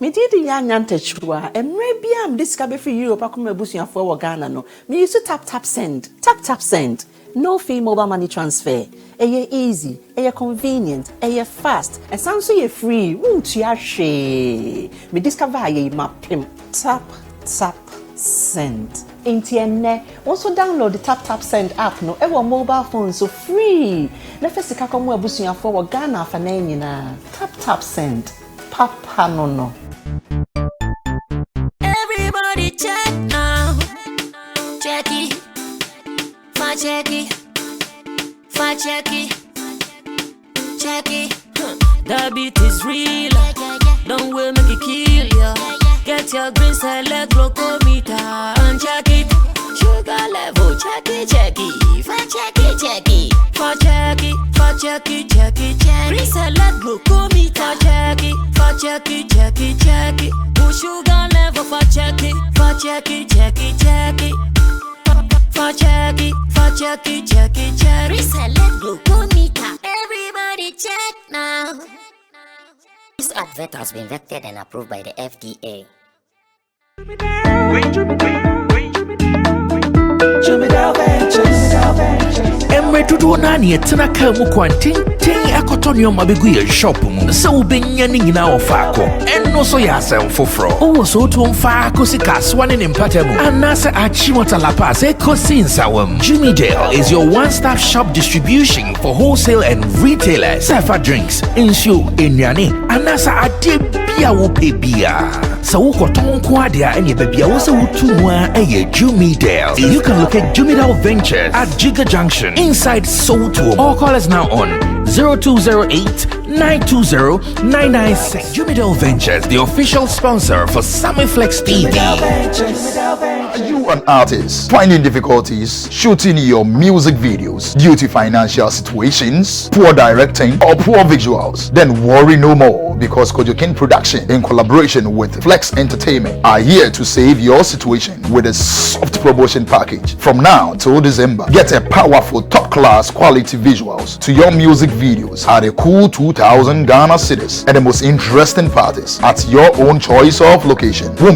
Me did the young antechua, and maybe I'm discovered for you, Pacuma Busia for Ghana. No, me used to tap send. Tap send. No fee mobile money transfer. Aye easy, aye convenient, aye fast, and sounds so free. Won't you share? Me discover aye map him. Tap send. Intienne. Also download the tap send app. No, ever mobile phone so free. Nefesi kakomu Busia for Ghana for na. Tap send. Papa no. Everybody check now. Check it. Check it. The beat is real. Don't wait, make it kill ya. Get your green select glucometer and check it. Sugar level, check it. Check it. Green select glucometer. Check it. Push sugar level for check it. Check it. Reselect glucometer. Everybody check now. This advert has been vetted and approved by the FDA. Emre tudo nani etena ka mu kwantin akotonyo mabegu ye shop mu se ubenya ni nyina ofako enno so ya asem foforo o so to mfa sika swane ne mpatamu anase achimota lapa se kosi nsawam. Jumidale is your one-stop shop distribution for wholesale and retailers. Safa drinks, insure, enyane, anasa ade bia wo pe bia. So ukoton ko ade a enye bia wo se wutu mu a eye Jumidale. You can locate Jumidale Ventures at Giga Junction inside Soto, or call us now on 0208-920-996. Jumidale Ventures, the official sponsor for Sammy Flex TV. Are you an artist finding difficulties shooting your music videos due to financial situations, poor directing, or poor visuals? Then worry no more, because Kojokin Production, in collaboration with Flex Entertainment, are here to save your situation with a soft promotion package. From now till December, get a powerful top-class quality visuals to your music videos at a cool 2,000 Ghana cedis and the most interesting parties at your own choice of location. For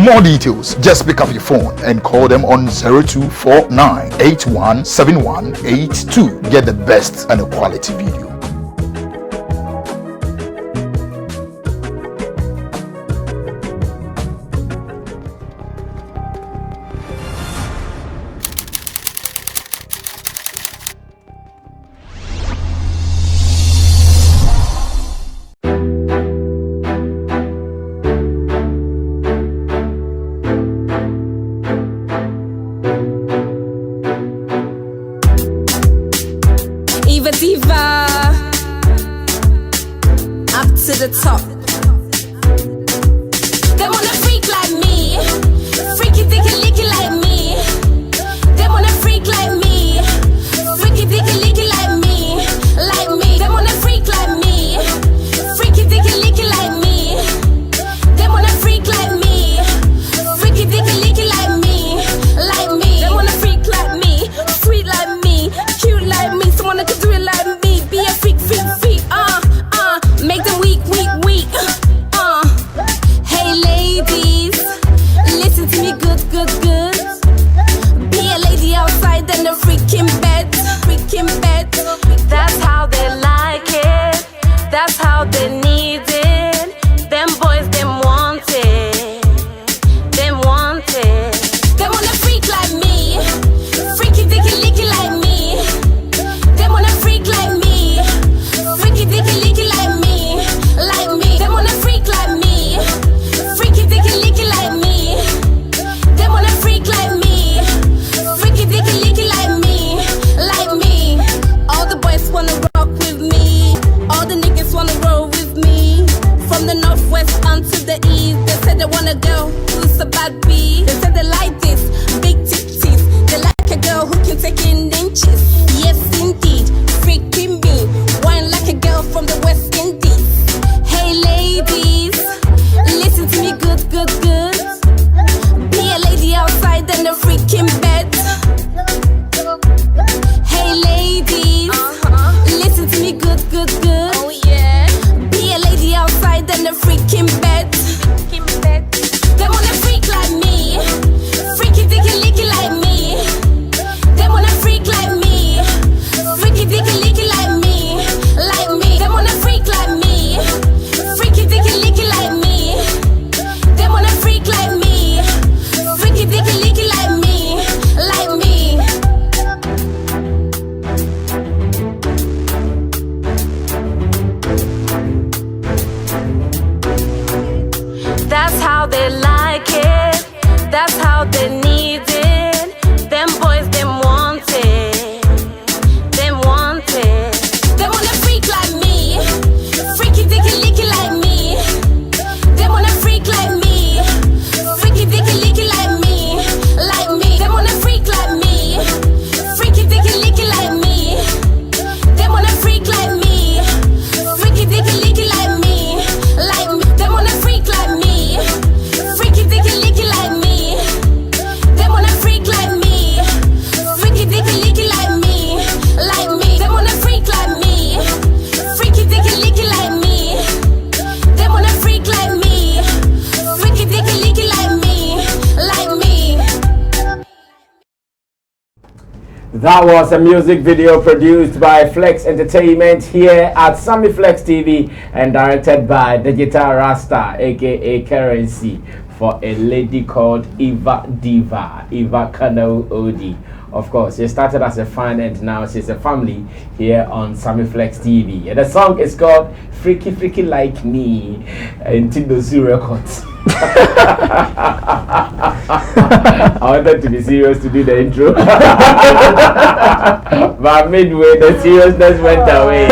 more details, just pick up your phone and call them on 0249-817182. Get the best and a quality video. Diva, up to the top. They wanna freak like me, freaky dicky licky like me. They wanna freak like me, freaky dicky licky like me, like me. They wanna freak like me, freaky dicky licky like me. They wanna freak like me, freaky dicky licky like me, like me. They wanna freak like me, sweet like me, cute like me. Someone that could do it like me, be a freak, make them weak. Hey ladies, listen to me good. Be a lady outside and a freaking bed. That's how they like it, that's how they need it. Them boys, them want it. They wanna freak like me, freaky dicky licky like me. They wanna freak like me, freaky dicky licky like me, like me. They wanna freak like me, freaky dicky licky like me. They wanna freak like me, freaky dicky licky like me, like me. All the boys wanna rock with me, all the niggas wanna roll with me. From the northwest onto the east, they said they wanna go who's a bad bee. They said they like this, big titties. They like a girl who can take in inches. Yes indeed, freaking me, wine like a girl from the West Indies. Hey ladies, listen to me good. Be a lady outside and a freaking bed. Hey ladies, listen to me good. Oh yeah. Be a lady outside than a freaking bed. Them wanna freak like me, freaky dicky licky like me. Them wanna freak like me, freaky dicky licky like me, like me. Them wanna freak like me, freaky dicky licky like me. Them wanna freak like me, freaky dicky licky like me, like me. That's how they like it. That's how they need it. Them boys, them want it. Them want it. They wanna freak like me. Freaky dicky licky like me. They wanna freak like me. Freaky dicky licky like me. Like me. They wanna freak like me. Freaky dicky licky like me. They wanna freak like me. Freaky dicky licky like me. Like me. They wanna freak like me. Freaky dicky licky like me. They wanna freak like me. Freaky dicky licky like me. Like me. They wanna freak like me. Freaky dicky licky like me. They wanna freak like me. Freaky dicky licky like me. Like me. That was a music video produced by Flex Entertainment here at Sammy Flex TV and directed by Digital Rasta, aka Currency, for a lady called Eva Diva, Eva Kano Odi. Of course, she started as a fan and now she's a family here on Sammy Flex TV. And the song is called Freaky Freaky Like Me in Tindosu Records. I wanted to be serious to do the intro. But midway, the seriousness went away.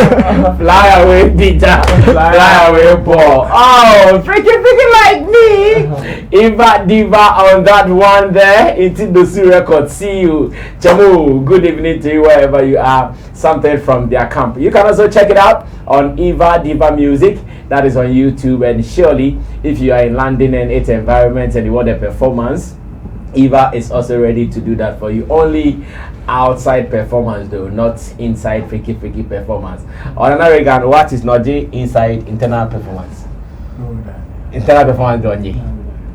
Fly away, Peter. Fly away, Paul. Oh, freaky like me. Eva Diva on that one there. Into the record. See you. Chamu, good evening to you wherever you are. Something from their camp. You can also check it out on Eva Diva Music. That is on YouTube. And surely, if you are in London and its environment and you want a performance, Eva is also ready to do that for you. Only outside performance though, not inside freaky performance. On another regard, what is not inside internal performance? Internal performance don't you?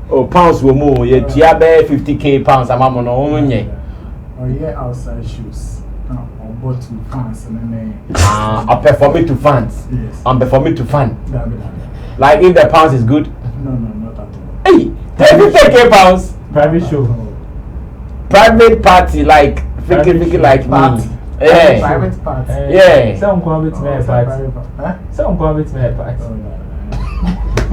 Oh, pounds will move. You have 50k pounds. I'm on Oh yeah, outside shoes. Or to fans and then I'm performing to fans. Yes. I'm performing to fans. That. Like if the pounds is good. No, not at all. Hey, 50k pounds. Private show. Private party like freaky like party. me. Yeah. Private party. Yeah. Some come with me party. Some come with me party.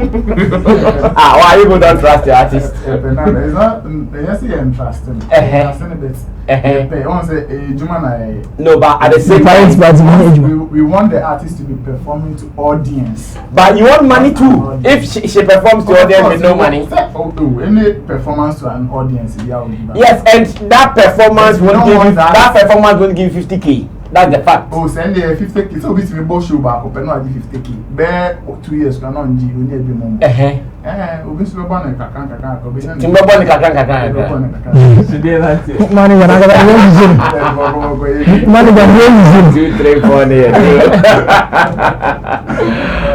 Why you don't trust the artist? It's not. Yes, you're interested. No, but at the same time, we want the artist to be performing to audience. But you want money too. If she performs to audience with no money. Any performance to an audience, yes, and that performance won't give you 50k. That's the fact. Oh, send the 50k. So we both show back up and not 50k. Bear 2 years can on G. We need more. Obviously, money when I money 2, 3, 4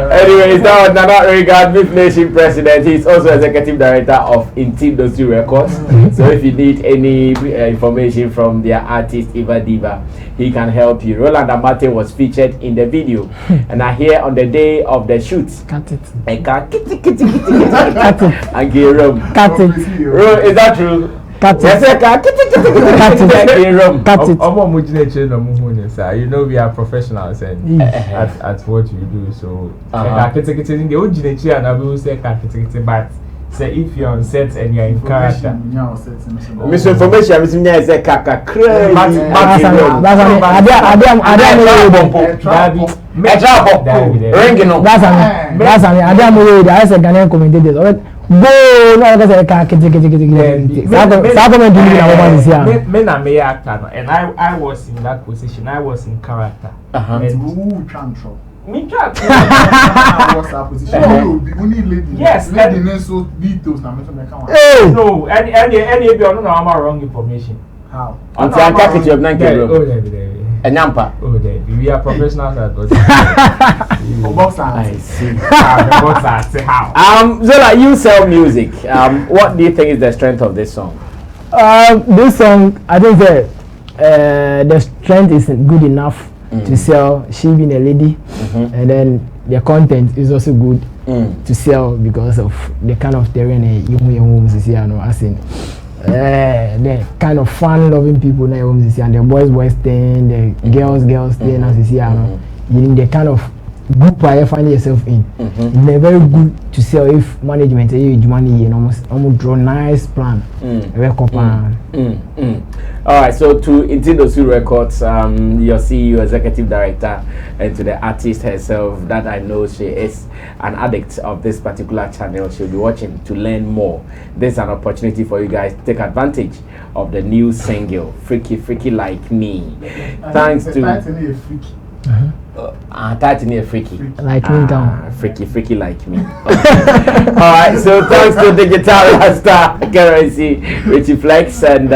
Anyways, that was Nana Regard, Beef Nation President. He's also executive director of Intim Records. So if you need any information from their artist Eva Diva, he can help you. Roland Amate was featured in the video, and I hear on the day of the shoot, Cut it. And get rum. Cut it. Is that true? Cut it. Yes, You know we are professionals and at what we do. So but say if you're on set and you're in character. Misinformation is crazy. And I was in that position. I was in character. Me try. What's our position? Yes. So details. No, any wrong information. How? Until I catch you up, A Nampa. Oh, we are professionals at what? I see. How? Zola, you sell music. What do you think is the strength of this song? This song, I think the strength is good enough to sell. She being a lady, and then the content is also good to sell because of the kind of terrain as in the kind of fun loving people na and the boys thing, the girls thing as the kind of group I find yourself in. They're very good to sell if management money almost draw nice plan. All right, so to Intidosu Records, your CEO, executive director, and to the artist herself, that I know she is an addict of this particular channel. She'll be watching to learn more. This is an opportunity for you guys to take advantage of the new single, Freaky Like Me. Thanks to title freaky like me down. Freaky like me. Alright, so thanks to Digital Star Currency, Richie Flex, and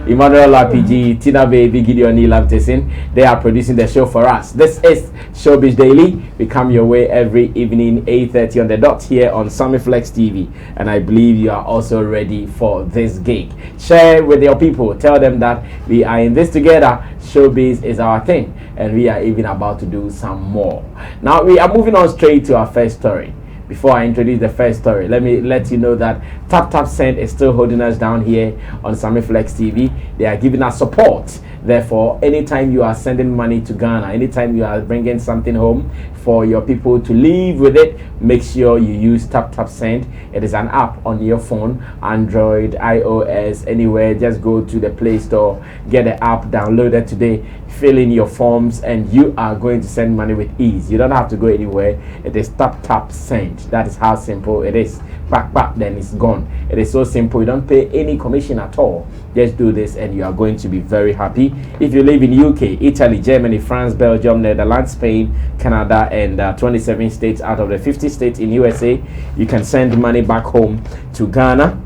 Emmanuel RPG, Tina Baby, Gideon Neelam Tessin. They are producing the show for us. This is Showbiz Daily. We come your way every evening 8:30 on the dot here on Sammy Flex TV, and I believe you are also ready for this gig. Share with your people, tell them that we are in this together. Showbiz is our thing, and we are even about to do some more. Now we are moving on straight to our first story. Before I introduce the first story, let me let you know that Tap Send is still holding us down here on Sammy Flex TV. They are giving us support. Therefore, anytime you are sending money to Ghana, anytime you are bringing something home for your people to live with it, make sure you use Tap Send. It is an app on your phone, Android, iOS, anywhere. Just go to the Play Store, get the app downloaded today, fill in your forms, and you are going to send money with ease. You don't have to go anywhere. It is Tap Send. That is how simple it is. Back, then it's gone. It is so simple. You don't pay any commission at all. Just do this and you are going to be very happy. If you live in UK, Italy, Germany, France, Belgium, Netherlands, Spain, Canada, and 27 states out of the 50 states in USA, you can send money back home to Ghana,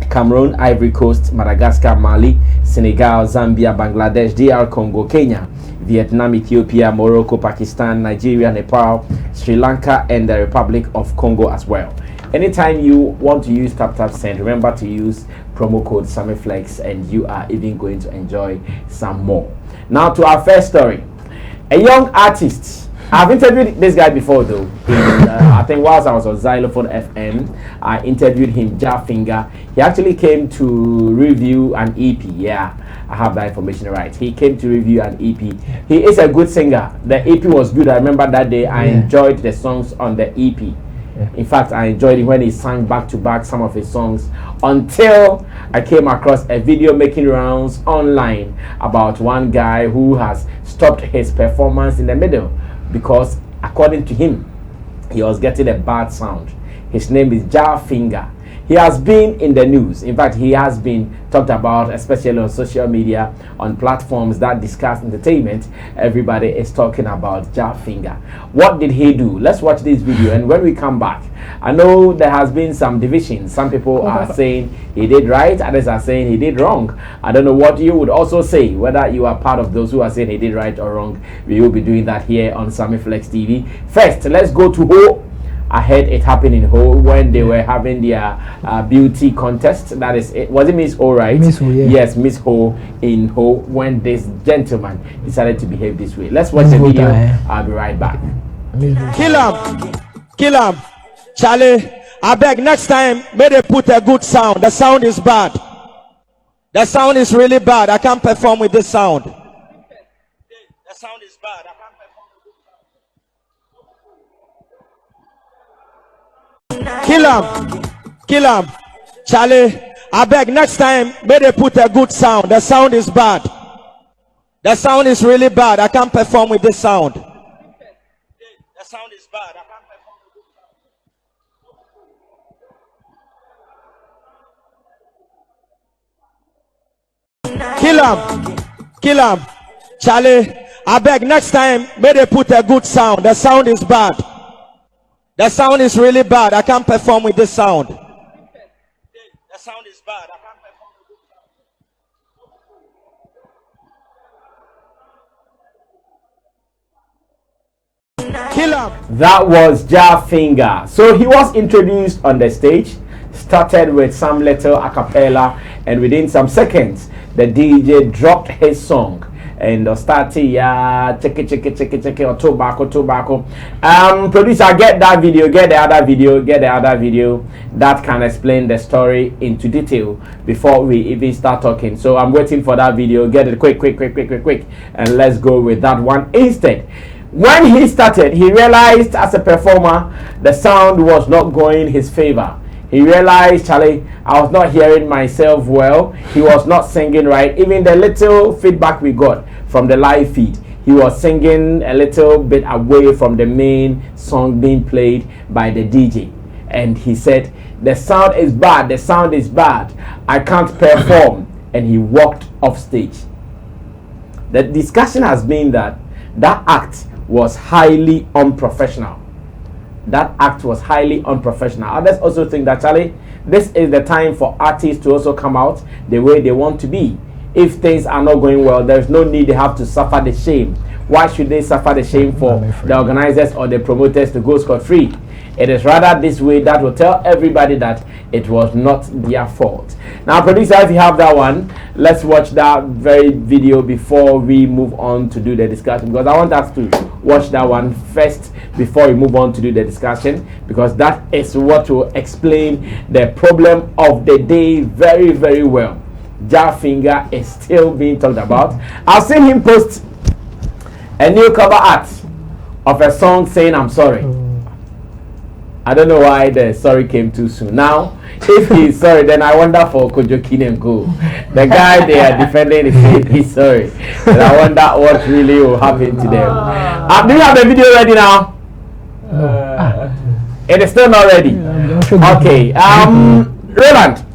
Cameroon, Ivory Coast, Madagascar, Mali, Senegal, Zambia, Bangladesh, DR Congo, Kenya, Vietnam, Ethiopia, Morocco, Pakistan, Nigeria, Nepal, Sri Lanka, and the Republic of Congo as well. Anytime you want to use Tap Send, remember to use promo code SammyFlex, and you are even going to enjoy some more. Now to our first story. A young artist. I've interviewed this guy before though. I think whilst I was on Xylophone FM, I interviewed him, Phinga. He actually came to review an EP. Yeah, I have that information right. He came to review an EP. He is a good singer. The EP was good. I remember that day. I enjoyed the songs on the EP. In fact, I enjoyed it when he sang back to back some of his songs, until I came across a video making rounds online about one guy who has stopped his performance in the middle because, according to him, he was getting a bad sound. His name is Phinga. He has been in the news. In fact, he has been talked about, especially on social media, on platforms that discuss entertainment. Everybody is talking about Phinga. What did he do? Let's watch this video, and when we come back, I know there has been some division. Some people are saying he did right, others are saying he did wrong. I don't know what you would also say, whether you are part of those who are saying he did right or wrong. We will be doing that here on Sammy Flex TV. First, let's go to Ho. I heard it happened in Ho when they were having their beauty contest. That is it. Was it Miss Ho, right? Miss Ho, yeah. Yes, Miss Ho in Ho, when this gentleman decided to behave this way. Let's watch the video. I'll be right back. Kill him, Charlie. I beg next time, may they put a good sound. The sound is bad. The sound is really bad. I can't perform with this sound. The sound is bad. I can't perform. Kill him, Charlie. I beg next time, may they put a good sound. The sound is bad. The sound is really bad. I can't perform with this sound. The sound is bad. I can't perform with this sound. Kill him, Charlie. I beg next time, may they put a good sound. The sound is bad. The sound is really bad. I can't perform with this sound. The sound is bad. I can't perform Kill him. That was Phinga. So he was introduced on the stage, started with some little a cappella, and within some seconds, the DJ dropped his song. And started check it or tobacco. Producer, get that video, get the other video that can explain the story into detail before we even start talking. So I'm waiting for that video. Get it quick, and let's go with that one instead. When he started, he realized as a performer the sound was not going his favor. He realized, Charlie, I was not hearing myself well. He was not singing right. Even the little feedback we got from the live feed, he was singing a little bit away from the main song being played by the DJ. And he said, the sound is bad, I can't perform. And he walked off stage. The discussion has been that act was highly unprofessional. Others also think that, Charlie, this is the time for artists to also come out the way they want to be. If things are not going well, there's no need they have to suffer the shame. Why should they suffer the shame for the organizers or the promoters to go scot-free? It is rather this way that will tell everybody that it was not their fault. Now, producer, if you have that one, let's watch that very video before we move on to do the discussion, because I want us to watch that one first before we move on to do the discussion, because that is what will explain the problem of the day very, very well. Phinga is still being talked about. I've seen him post a new cover art of a song saying I'm sorry. I don't know why the sorry came too soon. Now, if he's sorry, then I wonder for Kojo Kinenko. The guy they are defending is saying he's sorry. And I wonder what really will happen to them. Do you have the video ready now? It is still not ready. Okay. Roland,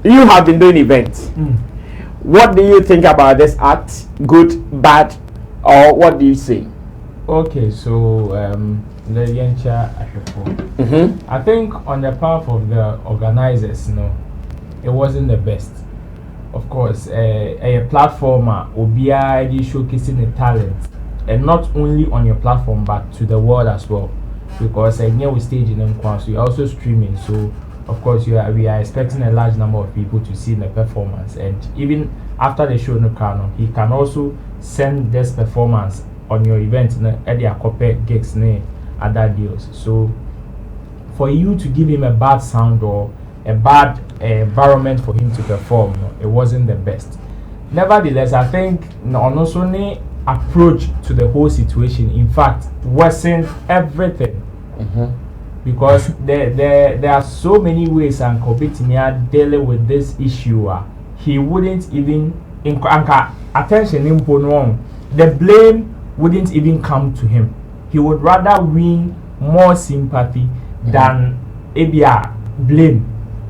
you have been doing events. What do you think about this act? Good, bad, or what do you say? Okay, so I think on the part of the organizers, it wasn't the best. Of course, a platformer will be showcasing the talent, and not only on your platform but to the world as well. Because we stage in them, so you're also streaming. So of course, we are expecting a large number of people to see the performance, and even after the show, he can also send this performance on your event at their corporate gigs, other deals. So for you to give him a bad sound or a bad environment for him to perform, it wasn't the best. Nevertheless, I think Onosone approach to the whole situation, in fact, worsened everything. Because there are so many ways and Kobitimia dealing with this issue. He wouldn't even attention him wrong. The blame wouldn't even come to him. He would rather win more sympathy than blame.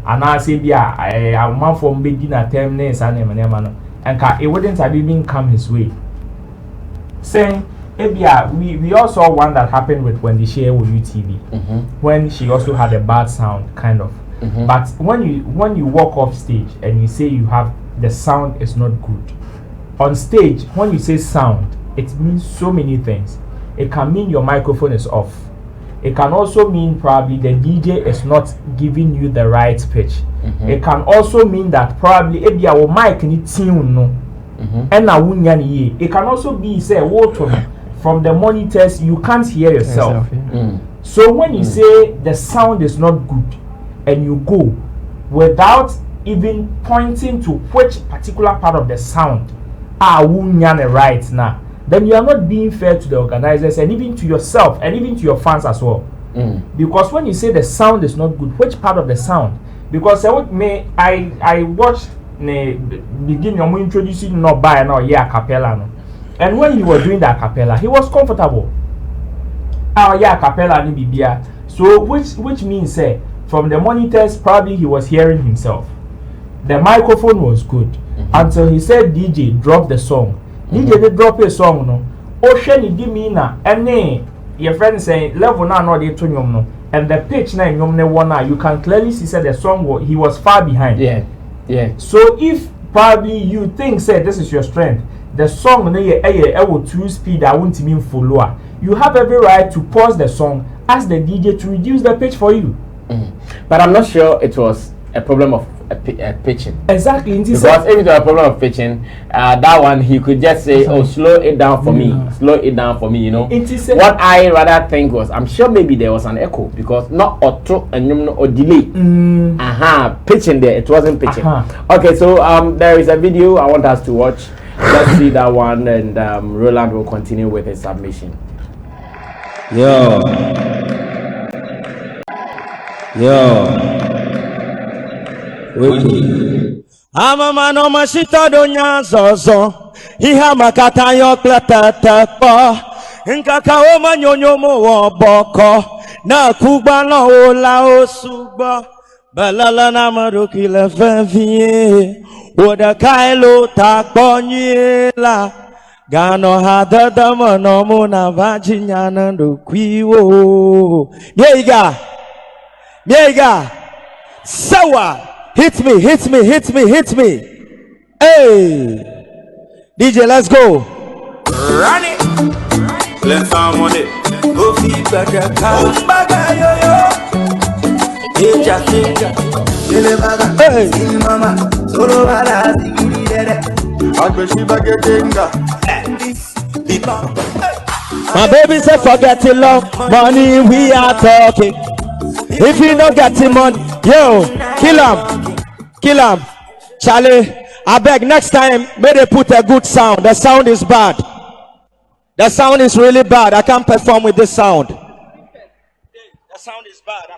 And I say a man from beginning at terminus and it wouldn't have even come his way. Saying we also saw one that happened with when they share with UTV, when she also had a bad sound, kind of. But when you walk off stage and you say you have the sound is not good on stage, when you say sound, it means so many things. It can mean your microphone is off. It can also mean probably the DJ is not giving you the right pitch. It can also mean that probably our mic ni tune no. It can also be say from the monitors you can't hear yourself. So when you say the sound is not good and you go without even pointing to which particular part of the sound right now, then you are not being fair to the organizers and even to yourself and even to your fans as well. Because when you say the sound is not good, which part of the sound? Because I watched beginning of introducing no by no cappella no. And when he was doing that cappella, he was comfortable. Cappella ni bibia. So which means from the monitors probably he was hearing himself. The microphone was good until he said DJ drop the song. DJ did drop a song no. Ocean di me na ene your friend saying level na no dey to nyom no. And the pitch na nyom ne one you can clearly see the song he was far behind. Yeah. So if probably you think this is your strength, the song na will 2 speed I won't even follow. you have every right to pause the song, ask the DJ to reduce the pitch for you. But I'm not sure it was a problem of pitching. Exactly. Because if it was a problem of pitching, that one he could just say, "Oh, slow it down for me, slow it down for me." You know. What I rather think was, I'm sure maybe there was an echo because not auto and or delay. Pitching there, it wasn't pitching. Okay, so there is a video I want us to watch. Let's see that one, and Roland will continue with his submission. Yo. Ama mano mashita donya zozo iha makata yo kletete po nkaka o manyonyo mo wo boko na kugba na ola osugbo balala na maruki le fenfie oda kailo takponyela gano hadada mono mo na vajinya na ndo kwiwo miega sawa. Hit me. Hey, DJ, let's go. Run it. Let's on it. Go feed back a cow. Hey, Mama, solo bala, my baby said forget it love, money we are talking. If you don't get the money, yo, kill him. Charlie, I beg next time, may they put a good sound. The sound is bad. The sound is really bad. I can't perform with this sound. The sound is bad.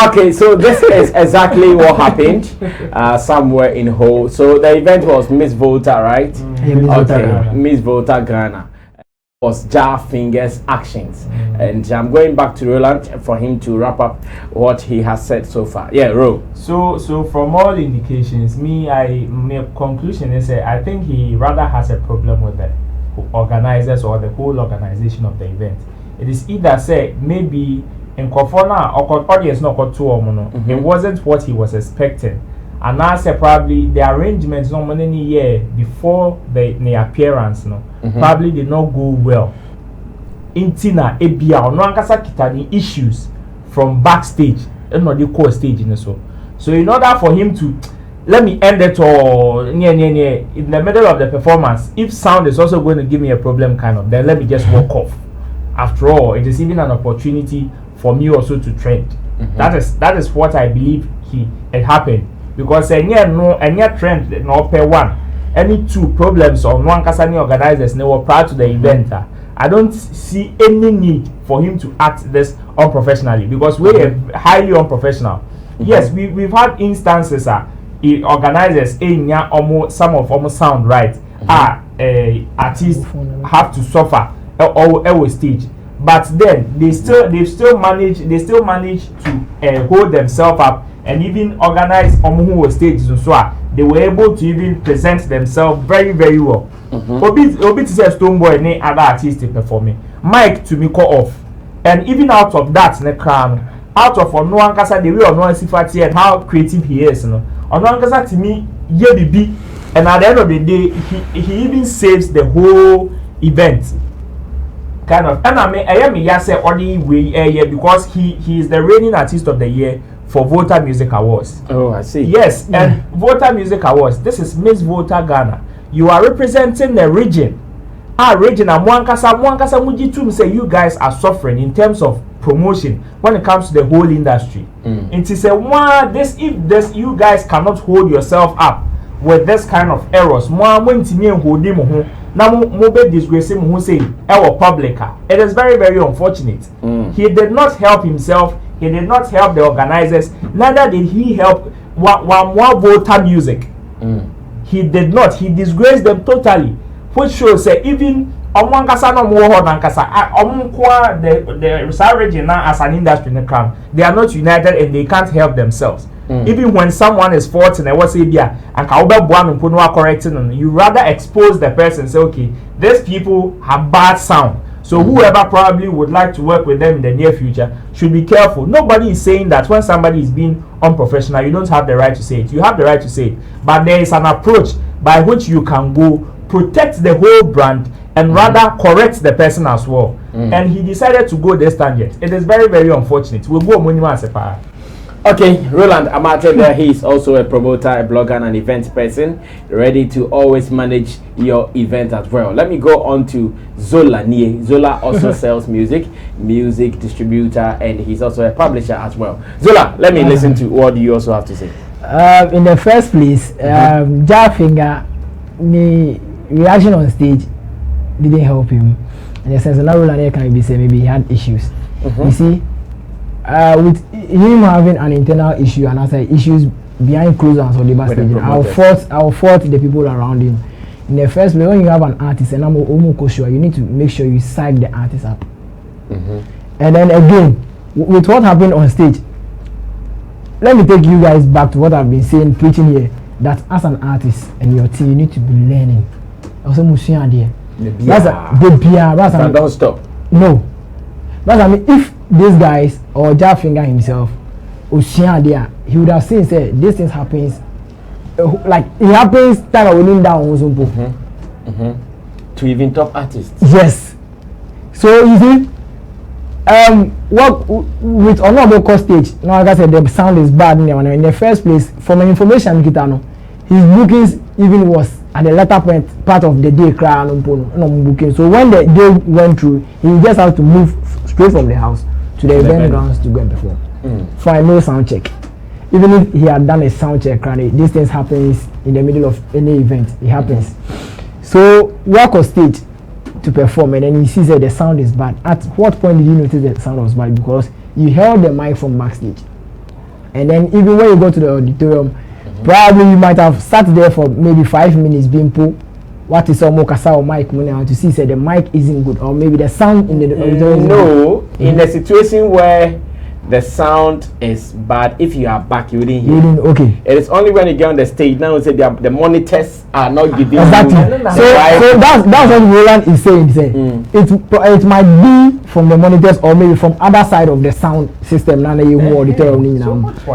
Okay, so this is exactly what happened somewhere in Ho. So the event was Miss Volta, right? Miss Volta Ghana. Was Jar Finger's actions, and I'm going back to Roland for him to wrap up what he has said so far. Yeah, Ro. So from all indications, my conclusion is I think he rather has a problem with the organizers or the whole organization of the event. It is either say maybe in Kofona or audience not it wasn't what he was expecting, and I say probably the arrangements no many year before the appearance probably did not go well. Intina ebia no ankasa kitani issues from backstage and not the core stage in so in order for him to let me end it or near in the middle of the performance, if sound is also going to give me a problem then let me just walk off. After all, it is even an opportunity for me also to trend. That is what I believe it happened, because any trend no per one, any two problems or one kasani organizers were prior to the event. I don't see any need for him to act this unprofessionally, because we are highly unprofessional. Yes, we've had instances organizers some of almost sound right artists have to suffer or stage, but then they've still managed to hold themselves up and even organize who stages and so they were able to even present themselves very, very well. Obi to say Stoneboy and other artists performing. Mike to me call off. And even out of that, out of no one can say the way of no Sifati and how creative he is. On one can say to me, yeah, baby. And at the end of the day, he even saves the whole event. Kind of. And I am say only way because he is the reigning artist of the year for Volta Music Awards. Oh, I see. Yes, and Volta Music Awards. This is Miss Volta Ghana. You are representing the region. Our region and Mwankasa Mujitum say you guys are suffering in terms of promotion when it comes to the whole industry. It is if you guys cannot hold yourself up with this kind of errors, it is very, very unfortunate. He did not help himself. He did not help the organizers. Neither did he help one Volta Music. He did not. He disgraced them totally, which shows that even the region as an industry in the crown, they are not united and they can't help themselves. Even when someone is faulting and what's and correcting them, you rather expose the person and say, okay, these people have bad sound. So whoever probably would like to work with them in the near future should be careful. Nobody is saying that when somebody is being unprofessional, you don't have the right to say it. You have the right to say it. But there is an approach by which you can go protect the whole brand and rather correct the person as well. And he decided to go this tangent. It is very, very unfortunate. We'll go Munima Sepa. Okay, Roland Amate there. He is also a promoter, a blogger, and an event person, ready to always manage your event as well. Let me go on to Zola Nie. Zola also sells music distributor, and he's also a publisher as well. Zola, let me listen to what you also have to say. In the first place, Phinga, the reaction on stage didn't help him. In the sense, now Roland can be say maybe he had issues. You see. With him having an internal issue and other issues behind closed doors or the backstage, I'll fault the people around him. In the first place, when you have an artist, and I'm almost sure you need to make sure you psych the artist up. And then again, with what happened on stage, let me take you guys back to what I've been saying, preaching here. That as an artist and your team, you need to be learning. Also, Don't stop. No, but I mean, if these guys or Phinga himself, he would have seen say this thing happens, like it happens time of winning down to even top artists. Yes. So you see, what with another cost stage. Now, like I said, the sound is bad in the first place. From an information his bookings even was at the latter part of the day booking. So when the day went through, he just had to move straight from the house to the event grounds to go and perform for a no sound check. Even if he had done a sound check, these things happens in the middle of any event. It happens. So walk on stage to perform, and then he sees that the sound is bad. At what point did you notice the sound was bad? Because you held the mic from backstage, and then even when you go to the auditorium, probably you might have sat there for maybe 5 minutes being pulled. What is almost a mic to see say the mic isn't good, or maybe the sound in the auditorium. No, in the situation where the sound is bad, if you are back, you wouldn't hear. Okay. It is only when you get on the stage now say the monitors are not giving exactly. So that's what Roland is saying. It might be from the monitors or maybe from other side of the sound system.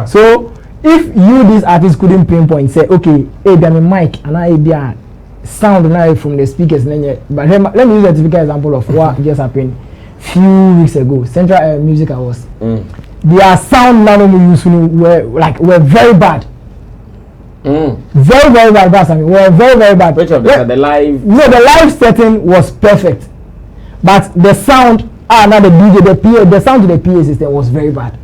So if you this artist couldn't pinpoint, say okay, hey, there's a mic and I there sound now from the speakers. But let me use a typical example of what just happened few weeks ago. Central Music Awards. Their sound now were very bad. Very bad. Were very bad. Which of the live? No, the live setting was perfect, but the sound now the DJ, the sound to the PA system was very bad.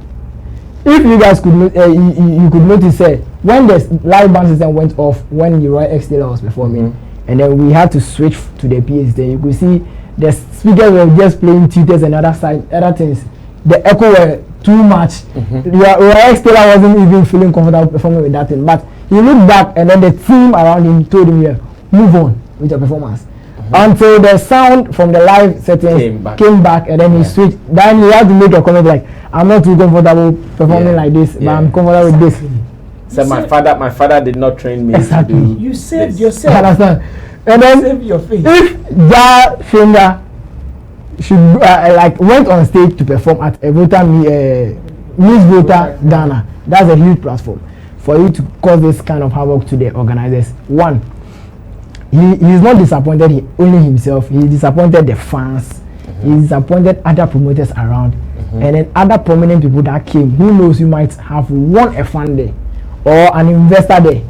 If you guys could you could notice when the live band system went off when the Roy X Taylor was performing, and then we had to switch to the PA system, you could see the speakers were just playing tutors and other things. The echo were too much. Roy X Taylor wasn't even feeling comfortable performing with that thing. But he looked back, and then the team around him told him, move on with your performance. Until the sound from the live settings came back, and then he switched. Then he had to make a comment like, I'm not too comfortable performing like this, but I'm comfortable with this. So my father did not train me. Exactly. To do you saved this. yourself. Understand? And then Save your face. if Phinga should went on stage to perform at a Miss Voter Ghana, that's a huge platform for you to cause this kind of havoc to the organizers. One, he's not disappointed only himself. He disappointed the fans. He disappointed other promoters around, and then other prominent people that came. Who knows? You might have won a fan there or an investor there.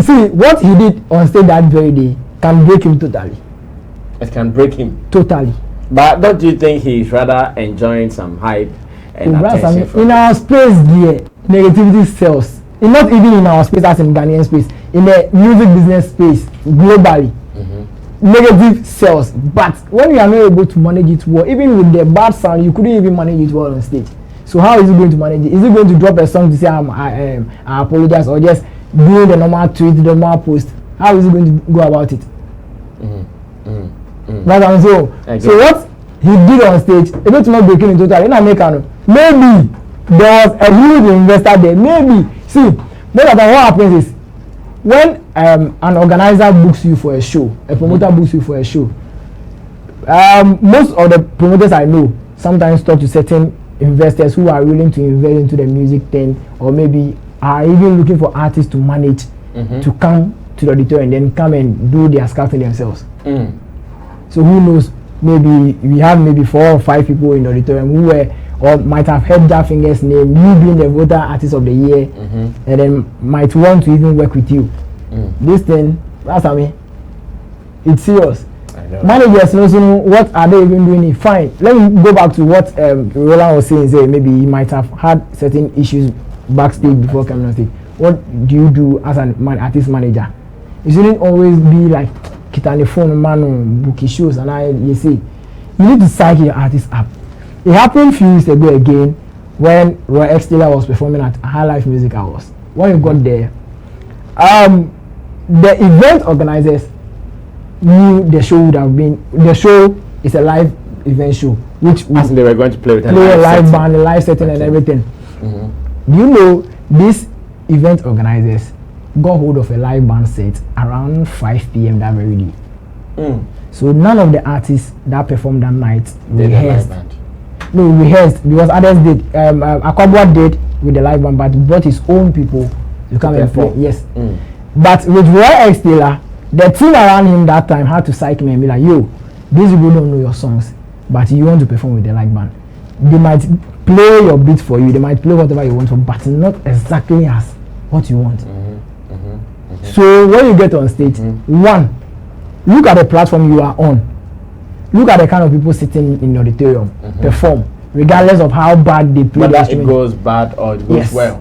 See what he did on stage that very day can break him totally. It can break him totally. But don't you think he's rather enjoying some hype and attention from in our space here, negativity sells. Not even in our space as in Ghanaian space, in the music business space globally, negative sells. But when you are not able to manage it well, even with the bad sound, you couldn't even manage it well on stage. So how is he going to manage it? Is he going to drop a song to say I apologize, or just do the normal tweet, the normal post? How is he going to go about it? That's what I'm saying. So what he did on stage, if it's not breaking in total, in America, maybe there was a huge investor there. Maybe see, most of the time what happens is when an organizer books you for a show, a promoter books you for a show. Most of the promoters I know sometimes talk to certain investors who are willing to invest into the music thing, or maybe are even looking for artists to manage to come to the auditorium and then come and do their scouting themselves. So who knows? Maybe we have maybe 4 or 5 people in the auditorium who were or might have heard that Phinga's name, you being the voter artist of the year, and then might want to even work with you. This thing, that's I mean, it's serious. Managers also know what are they even doing. Fine. Let me go back to what Roland was saying. Say maybe he might have had certain issues backstage before coming on stage. What do you do as an artist manager? You shouldn't always be like kitani phone man bookie shows and you see you need to psych your artist up. It happened a few weeks ago again when Roy X Taylor was performing at High Life Music Awards. When you got there, the event organizers knew the show would have been. The show is a live event show, which as they were going to play with a live band, a live setting, and everything. Do you know these event organizers got hold of a live band set around 5 p.m. that very day? So none of the artists that performed that night rehearsed. No, rehearsed because others did. Akwabwa did with the live band, but brought his own people to come and play. Yes, but with Roy X Taylor, the team around him that time had to psych me and be like, "Yo, these people don't know your songs, but you want to perform with the live band. They might play your beat for you. They might play whatever you want, but not exactly as what you want." So when you get on stage, one, look at the platform you are on. Look at the kind of people sitting in the auditorium. Perform, regardless of how bad they play. Whether it goes bad or it goes well.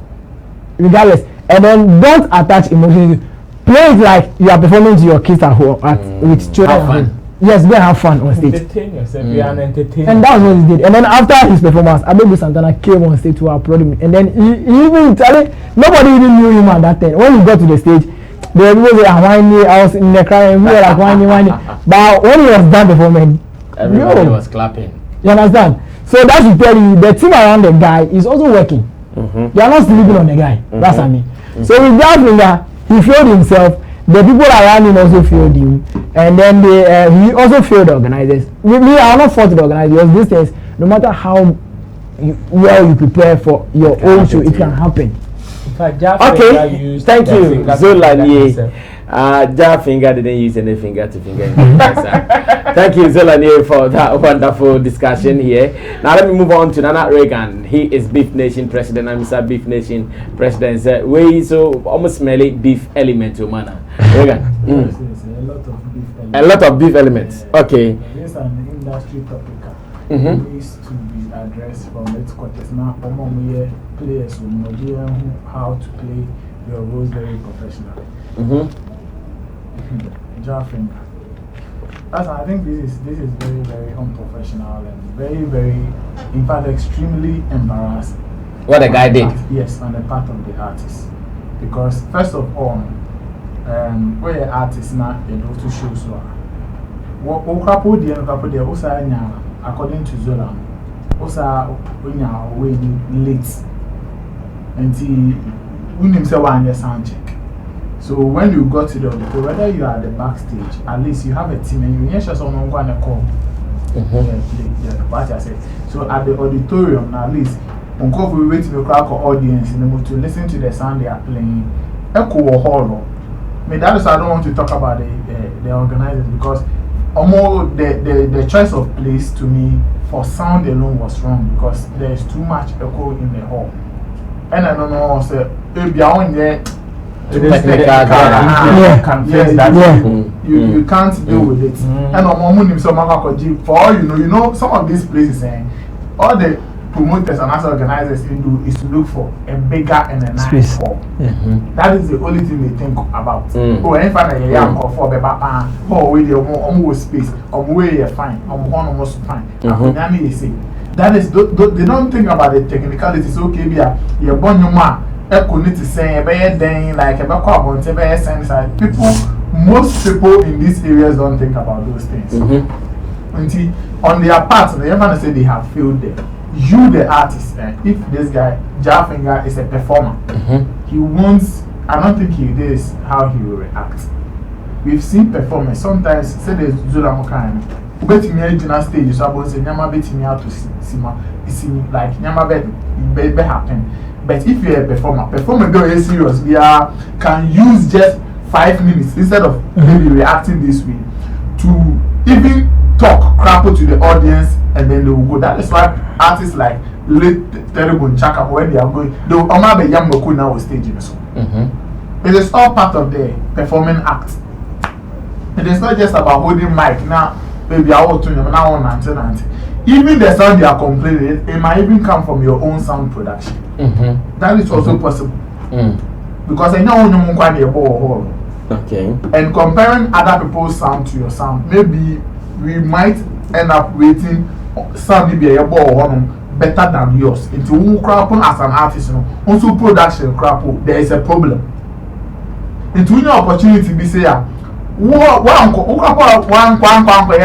Regardless, and then don't attach emotions. Play it like you are performing to your kids at home with children. Have fun. Yes, go and have fun on stage. Entertain yourself. Be an entertainer. And that's what he did. And then after his performance, Abebu Santana came on stage to applaud him. And then he even nobody even knew him at that time. When he got to the stage, the people were whining. I was in the crowd and we were like whining. But when he was done performing, everybody was clapping. You understand? So that should tell you the team around the guy is also working. They are not sleeping on the guy. That's what I mean. So with that Phinga, he failed himself. The people around him also failed him, and then he also failed the organizers. With me, I will not fault the organizers. These things, no matter how well you prepare for your own show, it can happen. Okay, thank you, Zolanie. Phinga didn't use any finger to finger. Thank you, Zolanie, for that wonderful discussion here. Now let me move on to Nana Reagan. He is Beef Nation president. I'm Mr. Beef Nation president. We so almost smelly beef element to mana. Reagan. A lot of beef elements. Okay. This is an industry topic. It needs to be addressed from its quarters. Now, players will know how to play your roles very professionally. Phinga. I think this is very, very unprofessional and very, very, in fact, extremely embarrassing. What the guy did? Yes, on the part of the artist. Because first of all, where artists now they do to show so. According to Zola, also when you are late, and when himself one year sound check. So when you got to the auditorium, whether you are at the backstage, at least you have a team and you hear someone going to call. What I said. So at the auditorium, at least, on call we wait to the crowd or audience to listen to the sound they are playing. Echo or horror. I mean, that is why I don't want to talk about the organizers because almost the choice of place to me for sound alone was wrong because there is too much echo in the hall. And I don't know, so if you are on there. You can't deal with it. And for all you know, some of these places, all the promoters and other organizers do is to look for a bigger and a nice hall. That is the only thing they think about. Oh, and find a young call for the papa, oh, with your more space, or where you're fine, or one almost fine. That is, they don't think about the technicalities. Okay, you're born your man. People, most people in these areas don't think about those things. On their part, they ever say they have failed them. You, the artist, if this guy, Phinga, is a performer, he wants, I don't think this is how he will react. We've seen performers, sometimes, say there's Zula Mokan, bet me a stage, so I was saying, Yama bet me out to see, like, Yama bet happen. But if you're a performer, don't get serious. We can use just 5 minutes instead of maybe reacting this way to even talk crap to the audience and then they will go. That is why artists like late Terrible Chaka, when they are going, they will be young Moku now on stage. It is all part of the performing act. It is not just about holding mic now. Maybe I will tune you now on and even the sound they are complaining, it might even come from your own sound production. That is also possible. Because I know you want to ball. Okay. And comparing other people's sound to your sound, maybe we might end up waiting sound maybe a ball better than yours. Into who crap as an artist, also production crap, there is a problem. Into your opportunity be say one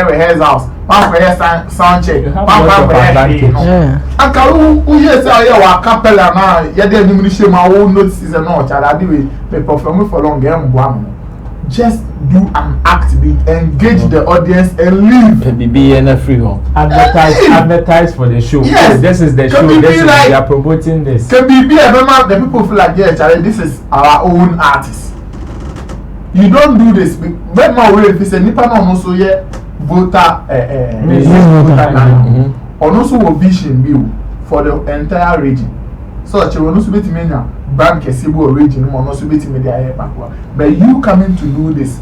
rehearsals, one for sound check, one for and who yes I a capella now, yet the diminution my own notices and not child I do perform for long game one. Just do an act, engage the audience and leave. Be in a free home. Advertise for the show. Yes. Oh, this is the show. This is like, they are promoting this. Can be remember the people feel like yeah, Charlie, this is our own artist. You don't do this. When my way if it's a Nippon also yeah voter or also a vision view for the entire region. So you will not submit me now. Bank Kesibo region or not submit me there. But you coming to do this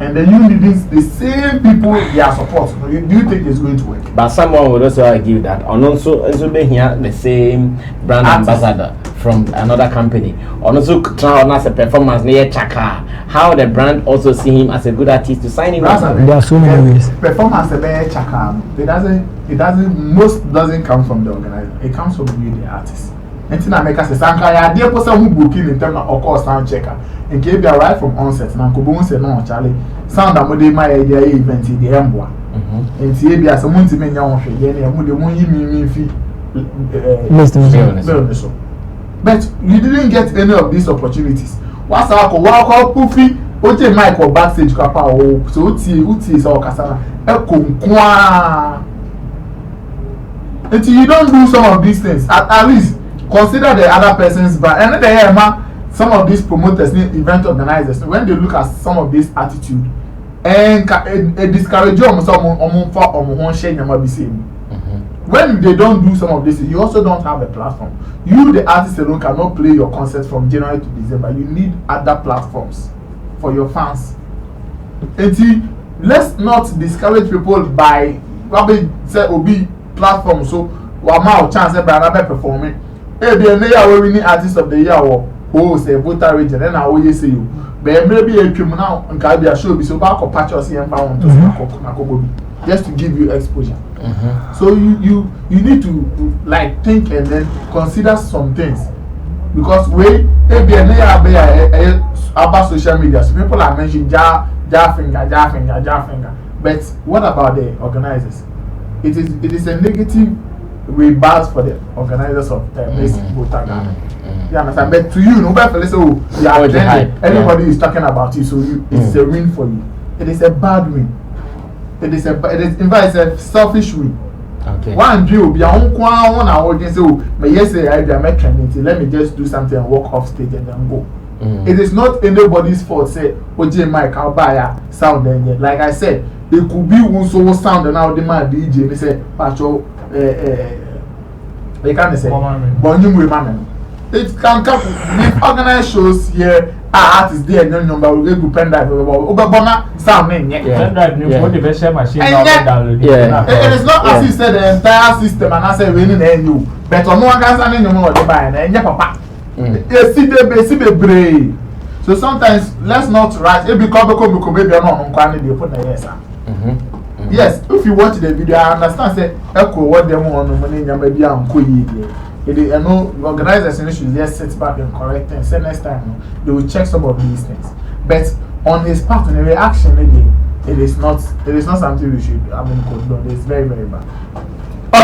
and then you need the same people their support. Do you think it's going to work? But someone would also argue that and also be here the same brand ambassador from another company. And also try on as a performance near Chaka. How the brand also see him as a good artist to sign him. There are so many ways. Performance Chaka. It doesn't come from the organizer. It comes from you, the artist. And I make us a sanka idea for some booking in terms of course sound checker. And keep you right from onset. Now Kubun said no, Charlie. Sound that would my idea event in the Emboa. And see be as someone to make your own fee. But you didn't get any of these opportunities. What's our walk out poofy? Oje mic or backstage kapa o so uti is all kasana. Until you don't do some of these things, at least consider the other person's brand. And then some of these promoters, event organizers, when they look at some of this attitude and discourage you when they don't do some of this, you also don't have a platform. You, the artist alone, cannot play your concert from January to December. You need other platforms for your fans. And let's not discourage people by say Obi platform so one chance another performing. Hey, the year we need artist of the year or say voter region, then I will say you. But maybe a now and can be a show be so back or patch or see and found just to give you exposure. So you need to like think and then consider some things because about social media, so people are mentioning Phinga. But what about the organizers? It is a negative rebate for the organizers of basic voter gathering. You understand? But to you, nobody say, oh, everybody is talking about you, so it's a win for you. It is a bad win. In fact, it's a selfish win. Okay. One dream will be on one hour. Say, oh, but yes, I make training. Let me just do something and walk off stage and then go. It is not anybody's fault. Say, OJ Mike, I'll buy a sound and yet. Like I said, it could be one so sound and now the man DJ. They say, Pacho, they can't say, Bonum women. It can come. The organized shows here. Artists there, no number will go pen drive. Obabona sound name. Pen drive, new motivation machine. It is not as you said the entire system and I say winning you. But on one can say no more to buy and papa. You see the brave. So sometimes let's not write. If you come maybe I'm not on you put the yes. Yes, if you watch the video, I understand. Say echo what they want on money. Maybe I'm cool. I know organizers should just sit back and correct and say next time they will check some of these things. But on his part, on the reaction again, it is not something we should condone. It's very, very bad.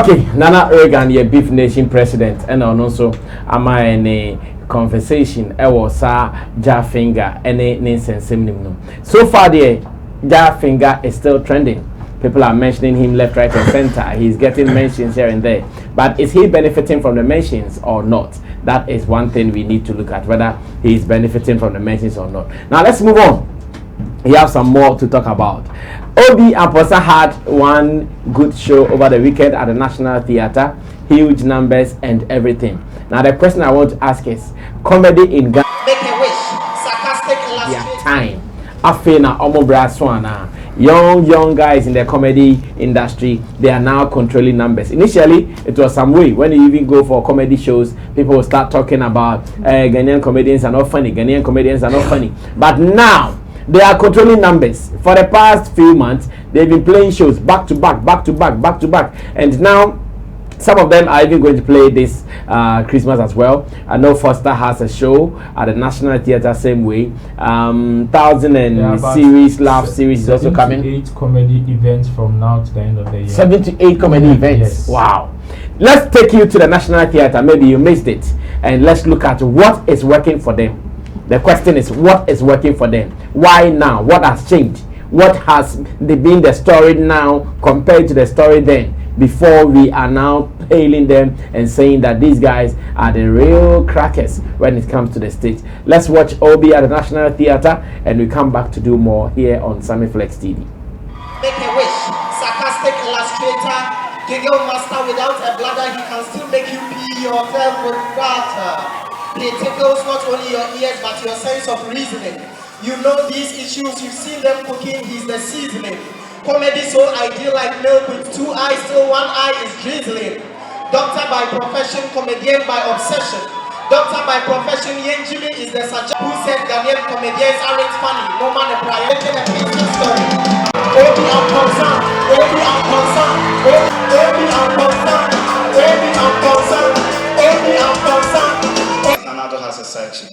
Okay, Nana Reagan, your Beef Nation president, and also am I in a conversation? I was Phinga and a nonsense. So far, the Phinga is still trending. People are mentioning him left, right, and center. He's getting mentions here and there. But is he benefiting from the mentions or not? That is one thing we need to look at, whether he's benefiting from the mentions or not. Now let's move on. We have some more to talk about. Obi Aposa had one good show over the weekend at the National Theatre. Huge numbers and everything. Now the question I want to ask is, comedy in Ghana. Make a wish. Sarcastic illustration. Time. Afena Omobra Swana. Young guys in the comedy industry, they are now controlling numbers. Initially, it was some way when you even go for comedy shows, people will start talking about Ghanaian comedians are not funny. Ghanaian comedians are not funny. But now they are controlling numbers. For the past few months, they've been playing shows back to back, and now some of them are even going to play this Christmas as well. I know Foster has a show at the National Theatre same way. Thousand and series, Laugh series is also coming. 7 to 8 comedy events from now to the end of the year. 7 to 8 comedy events. Yes. Wow. Let's take you to the National Theatre. Maybe you missed it. And let's look at what is working for them. The question is, what is working for them? Why now? What has changed? What has been the story now compared to the story then? Before we are now hailing them and saying that these guys are the real crackers when it comes to the stage. Let's watch Obi at the National Theatre and we come back to do more here on Sammy Flex TV. Make a wish. Sarcastic illustrator. Giggle master without a bladder. He can still make you pee yourself with water. He tickles not only your ears but your sense of reasoning. You know these issues. You've seen them cooking. He's the seasoning. Comedy so ideal like milk with 2 eyes, still 1 eye is drizzling. Doctor by profession, comedian by obsession. Doctor by profession, Yen Jimmy is the surgeon who said Ghanaian comedians aren't funny. No man a prior. Making a peaceful story. Obi I'm concerned. Obi I'm concerned. Obi I'm concerned. Obi I'm concerned. Obi I'm concerned. Another has a side chick.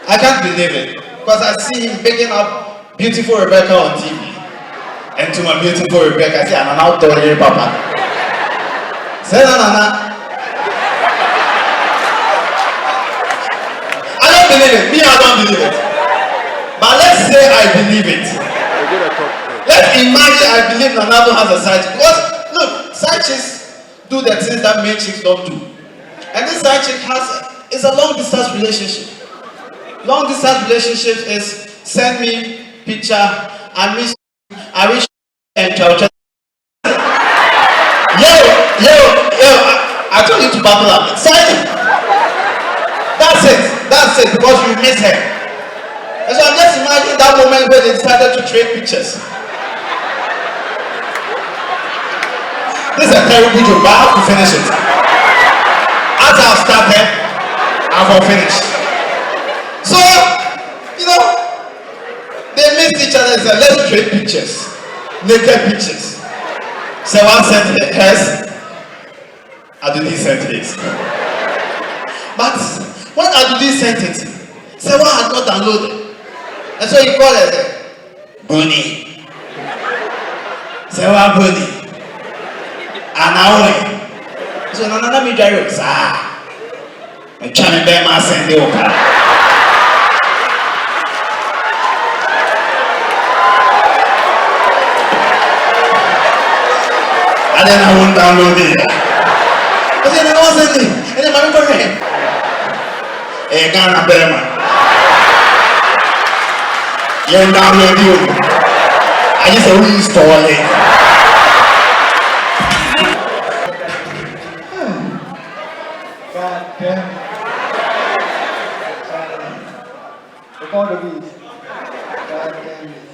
I can't believe it because I see him picking up beautiful Rebecca on TV. And to my beautiful Rebecca, I say, I'm now telling you, Papa. Say, Nana. I don't believe it. Me, I don't believe it. But let's say I believe it. Let's imagine I believe Nana has a side chick. Because, look, side chicks do the things that main chicks don't do. And this side chick is a long distance relationship. Long distance relationship is send me picture, I wish and chow. I told you to battle up. That's it, because you miss her. And so I'm just imagining that moment when they started to trade pictures. This is a terrible joke, but I have to finish it. As I've started, I will finish. So, you know, they missed each other and said, let's trade pictures. Naked pictures. So one sent hers, Adudi sent his. But when Adudi sent it, someone had not downloaded. And so he called it Bunny. Sewa Bunny. Anawe. So Nana me drive it. I'm trying to bear my send the Oka. And then I won't download it. But then I wasn't it. And then I remember it. Hey, Ghana Berman. You download you. I just reinstall it. God damn it. Record the beat. God damn it.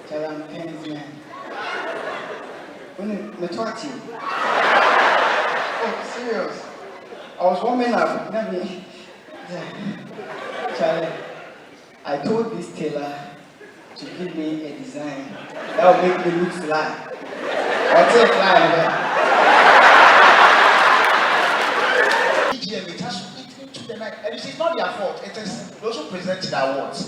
Tell them pennies, man. Oh, serious. I was warming up. Charlie, I told this tailor to give me a design that will make me look fly. What's it fly? It has to the night. And it's not their fault. It is those who presented awards.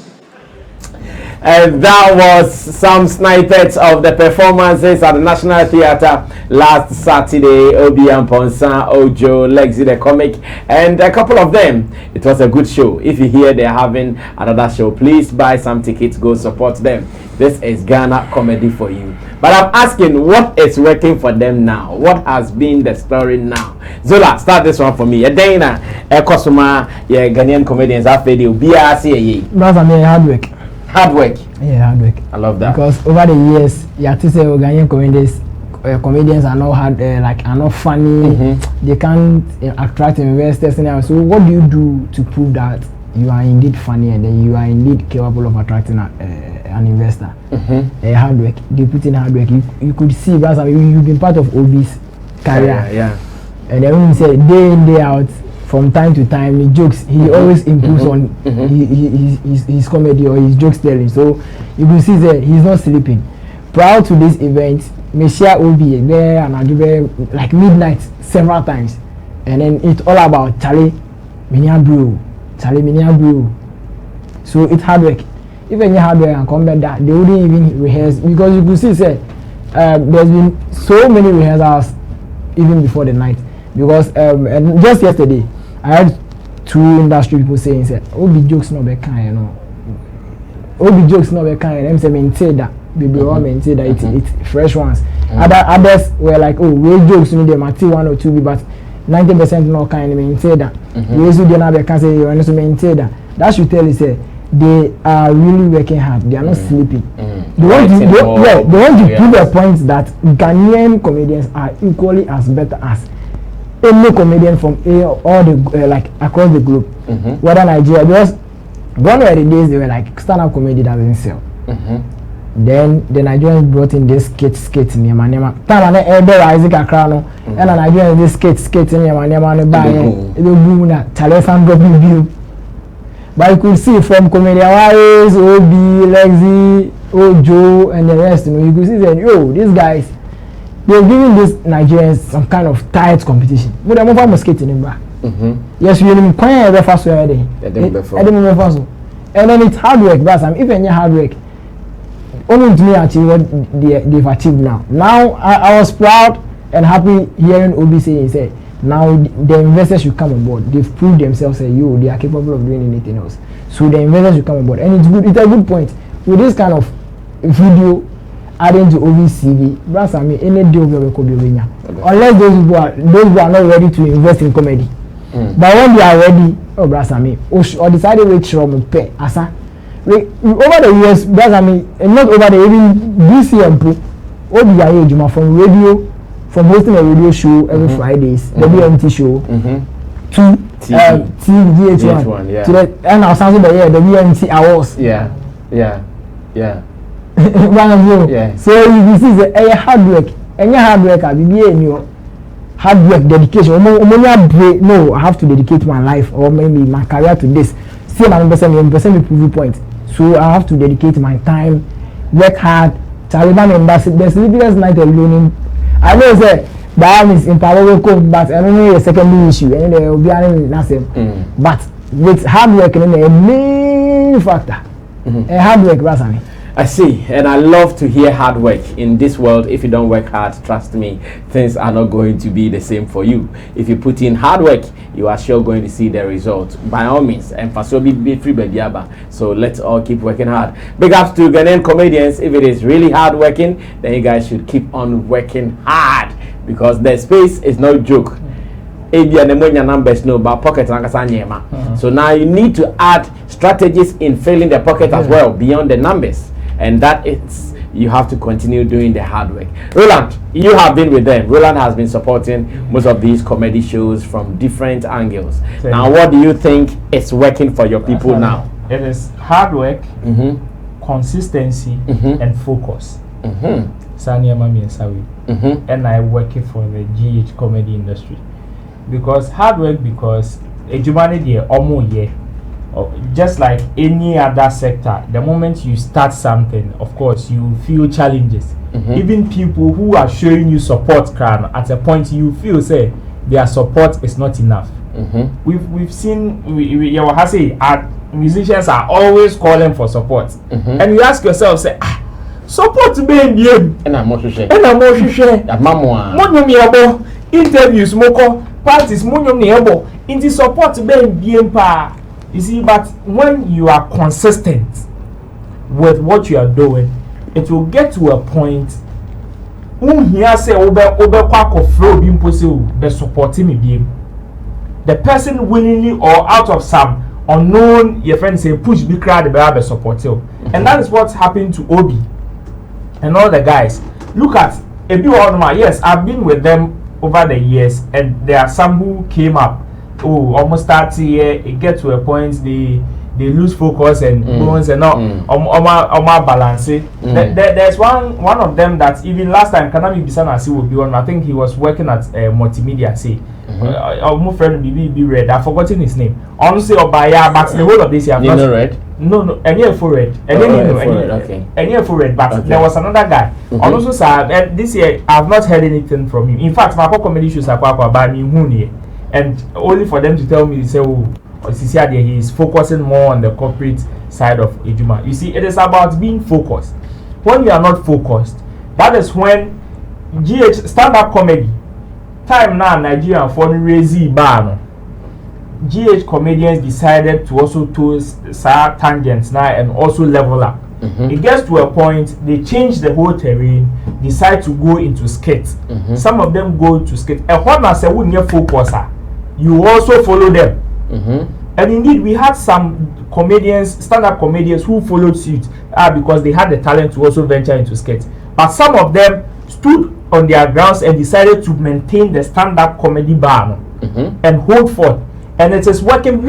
And that was some snippets of the performances at the National Theatre last Saturday. Obi and Ponsa, Ojo, Lexi the comic, and a couple of them. It was a good show. If you hear they're having another show, please buy some tickets, go support them. This is Ghana comedy for you. But I'm asking, what is working for them now? What has been the story now? Zola, start this one for me. Dana, Kosuma, yeah, Ghanaian comedians have video. BRC. That's hard work. Hard work. Yeah, hard work. I love that. Because over the years, you have to say Ghanaian comedians are not hard, are not funny. They can't attract investors. And so, what do you do to prove that you are indeed funny and then you are indeed capable of attracting an investor? Hard work. They put in hard work. You could see, because you've been part of Obi's career. Yeah. And then when you say day in, day out, from time to time, he jokes. He always improves on his comedy or his jokes telling. So you can see that he's not sleeping. Prior to this event, Messiah will be there and I'll do like midnight several times. And then it's all about Charlie Minia Brew. So it's hard work. Even you hard work and come back that, they wouldn't even rehearse, because you could see there's been so many rehearsals even before the night. Because and just yesterday I had two industry people saying Obi jokes no be kind, you know. Obi jokes no be kind. Them say maintain that. Baby maintain that it's fresh ones. Others were like, oh, we jokes you know they might 1 or 2 but 90% no kind maintain that. We also do not be can say you want to maintain that. That should tell you say they are really working hard. They are not sleeping. They want to prove a point that Ghanaian comedians are equally as better as any comedian from all the like across the globe, whether Nigeria, because gone were the days they were like stand-up comedy that doesn't sell. Then the Nigerians brought in this skate nema. Time and elder Isaac Akrano, and the Nigerians this skate nema buy it boom na Chalefan drop view. But you could see from comedian wise, Obi, Lexi, Ojo, and the rest, you know, you could see that these guys, they're giving these Nigerians some kind of tight competition. But I'm over skating in back. Yes, we are quite a fast way. And then it's hard work, but even your hard work, only to me achieve what they've achieved now. Now I was proud and happy hearing Obi say, now the investors should come on board. They've proved themselves they are capable of doing anything else. So the investors should come on board. And it's good, it's a good point. With this kind of video adding to OVCV, any deal will be winner. Unless those who are not ready to invest in comedy. But when they are ready, or decided which from pay asa. Over the years, not over the even this year, Obi from radio, from hosting a radio show every Fridays, WMT show, to TVH1, to the and our sounds of the year, the WMT Awards. Yeah. So you see the hard work, any hard work, I be hard work, dedication. No, I have to dedicate my life or maybe my career to this. See, my percent proof point. So I have to dedicate my time, work hard. Taliban embassy, the sleepless night alone. I know say that is impossible, but I don't know the secondary issue, and there will be nothing. But with hard work, a main factor. Hard work, Rasami. I see, and I love to hear hard work in this world. If you don't work hard, trust me, things are not going to be the same for you. If you put in hard work, you are sure going to see the result. By all means, and be free baby. So let's all keep working hard. Big ups to Ghanaian comedians. If it is really hard working, then you guys should keep on working hard, because the space is no joke. Numbers no, but pocket. So now you need to add strategies in filling the pocket as well beyond the numbers. And that is, you have to continue doing the hard work. Roland, you have been with them. Roland has been supporting most of these comedy shows from different angles. Now, what do you think is working for your people now? It is hard work, consistency, and focus. Sanya Mami and Sawi. And I working for the GH comedy industry. Because hard work, because a humanity almost just like any other sector, the moment you start something, of course you feel challenges. Even people who are showing you support at a point you feel say their support is not enough. We've seen we say at musicians are always calling for support. And you ask yourself, say, support me in the end. And I'm more share. That mama. Monyo interviews, moko parties, monyo niebo. In the support me in the end. You see, but when you are consistent with what you are doing, it will get to a point. Here say be supporting me. The person willingly or out of some unknown, your friend say push be crowd be support you. And that is what's happened to Obi and all the guys. Look at Ebi Onuma. Yes, I've been with them over the years, and there are some who came up. Oh, almost 30 years. It get to a point they lose focus and bones and not balance. There's one of them that even last time Kanami Bisana will be on. I think he was working at multimedia. Say, my friend be Red. I've forgotten his name. Honestly, Obaya, but the whole of this year, not Red. No, any for Red. Any for Red. But there was another guy. Also, sir, this year I've not heard anything from him. In fact, my comedy shows are by me and only for them to tell me, say, oh, he is focusing more on the corporate side of Ejuma. You see, it is about being focused. When you are not focused, that is when stand-up comedy time now Nigeria for the raising bar. GH comedians decided to also toast tangents now and also level up. It gets to a point they change the whole terrain, decide to go into skits. Some of them go to skits. And when I say when you focus, you also follow them. And indeed, we had some comedians, stand-up comedians, who followed suit because they had the talent to also venture into skits. But some of them stood on their grounds and decided to maintain the stand-up comedy bar and hold forth. And it is working.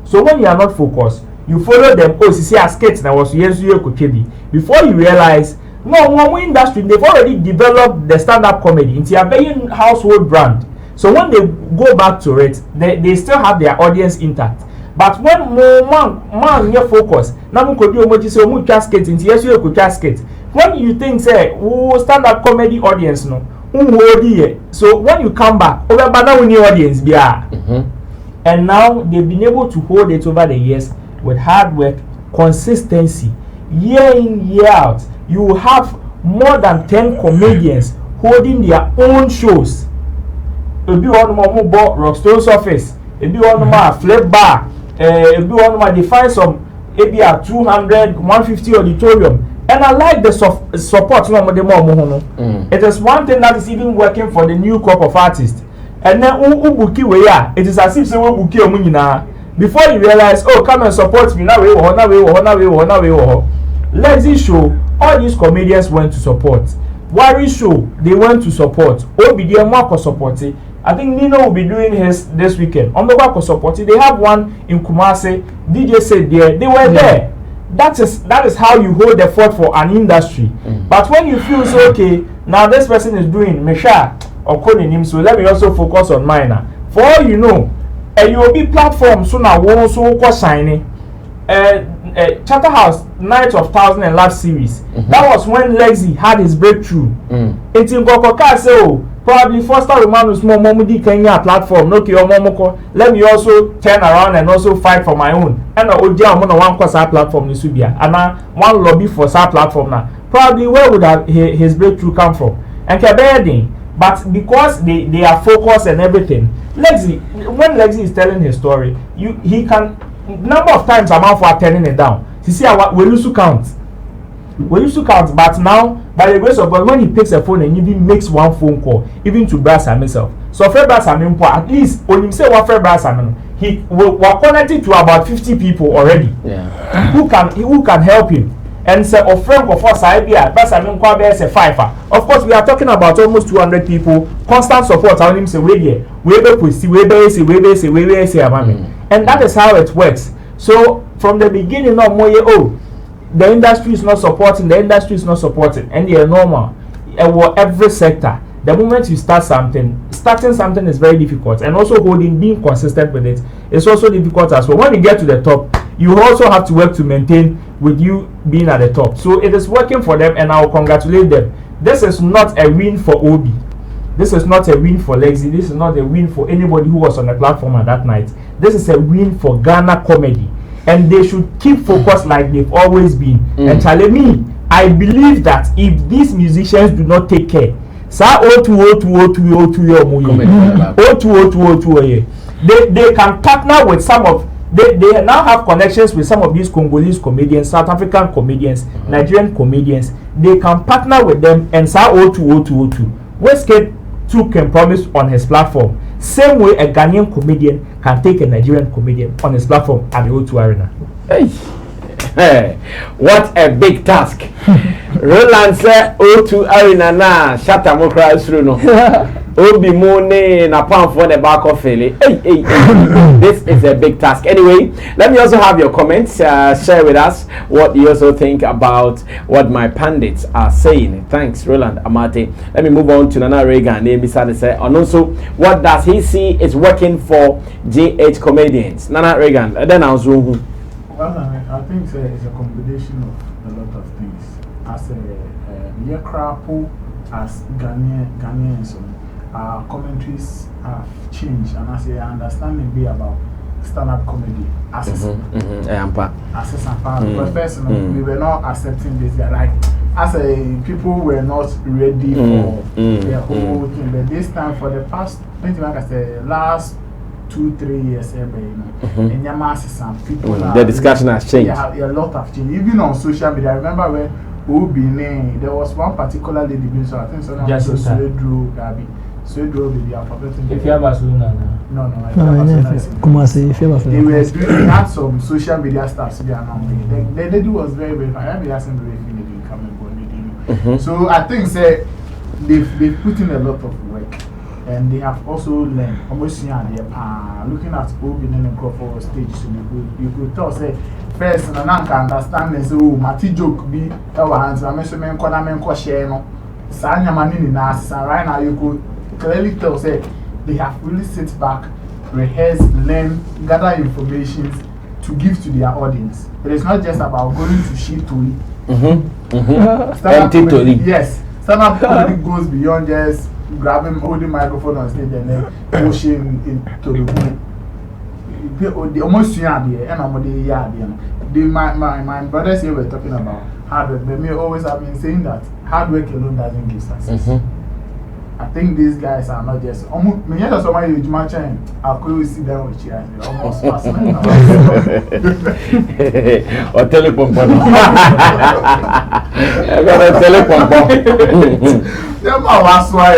So when you are not focused, you follow them. Oh, see, skits now was before you realize, no industry, they've already developed the stand-up comedy into a very household brand. So when they go back to it, they still have their audience intact. But when man you focus, now when you think say stand up comedy audience no, so when you come back, audience and now they've been able to hold it over the years with hard work, consistency, year in year out. You have more than 10 comedians holding their own shows. Ebi one more bought Rockstone's office. Ebi one more flip bar. Ebi one more they find some maybe a 200, 150 auditorium. And I like the support. It is one thing that is even working for the new crop of artists. And then it is as if someone before you realize, oh, come and support me now. Lazy show, all these comedians went to support. Worry show, they went to support. OBDM Marco supporting. I think Nino will be doing his this weekend. On the Marco supporting, they have one in Kumasi. DJ said there, they were there. That is how you hold the fort for an industry. But when you feel so okay, now this person is doing Mesha or calling him, so let me also focus on mine. For all you know, a UOB platform so now won't so signing. Shatta House Night of Thousand and Love series. That was when Lexi had his breakthrough. It's in Gokoka say, oh, probably Foster Romanus more Momudi Kenya platform. No, let me also turn around and also fight for my own. And I'm on one course our platform in Subia. And one lobby for our platform now. Probably where would his breakthrough come from? And Kabedin. But because they are focused and everything, Lexi, when Lexi is telling his story, he can. Number of times I'm out for turning it down. You see, we used to count. But now, by the grace of God, when he picks a phone and even makes one phone call, even to Brass and himself. So, for Brass and at least when you say what for Brass and he we're connected to about 50 people already. Yeah. Who can help him? And say, of friend of us, Brass and Brass a fiver. Of course, we are talking about almost 200 people. Constant support. I him say, and that is how it works. So from the beginning of Moye, the industry is not supporting, and they are normal. Every sector. The moment you starting something is very difficult, and also being consistent with it is also difficult as well. When you get to the top, you also have to work to maintain with you being at the top. So it is working for them, and I will congratulate them. This is not a win for Obi. This is not a win for Lexi. This is not a win for anybody who was on the platform at that night. this is a win for Ghana comedy, and they should keep focused like they've always been. And tell me, I believe that if these musicians do not take care, they can partner with some of. They now have connections with some of these Congolese comedians, South African comedians, Nigerian comedians. They can partner with them and say 020202. Westgate can promise on his platform. Same way a Ghanaian comedian can take a Nigerian comedian on his platform at the O2 Arena. Hey, what a big task. Roland said O2 Arena na Shatta mo cry through no. Obi Mone na pound for the back of Philly. Hey. This is a big task. Anyway, let me also have your comments. Share with us what you also think about what my pundits are saying. Thanks, Roland Amate. Let me move on to Nana Reagan. And also, what does he see is working for GH comedians? Nana Reagan. Then I'll zoom. Well, I think it's a combination of a lot of things. As a Yakrapo, as Ghanaians, our commentaries have changed, and as a understanding be about stand-up comedy as a but first, we were not accepting this guy. Like, as a people were not ready for the whole thing. But this time, for the past, like I said, last 2-3 years, in Yamasi, people the discussion has changed. Yeah, a lot of change. Even on social media, I remember when there was one particular lady, so I think someone was Swedro Gabi. Swedro baby, I'm forgetting. If you have a no, they had some social media stuff. The lady was very, very fine. I asked him to come and go. So I think they've put in a lot of work. And they have also learned almost looking at Obi and Crawford stage, so you could tell say first and I can understand and say Mati joke be our hands. I mentioned share no Sanya Manini Nas and right now you could clearly tell say they have really sit back, rehearse, learn, gather information to give to their audience. It is not just about going to shit to it. Yes, stand-up comedy goes beyond just grabbing, holding microphone on stage and then pushing into the room. The almost there and my brothers here were talking about hard work, but me always have been saying that hard work alone doesn't give success. I think these guys are not just me just somebody with my chain. I'll go sit down with you almost pass or telepomp. I'm gonna telepomp. Yeah, my last one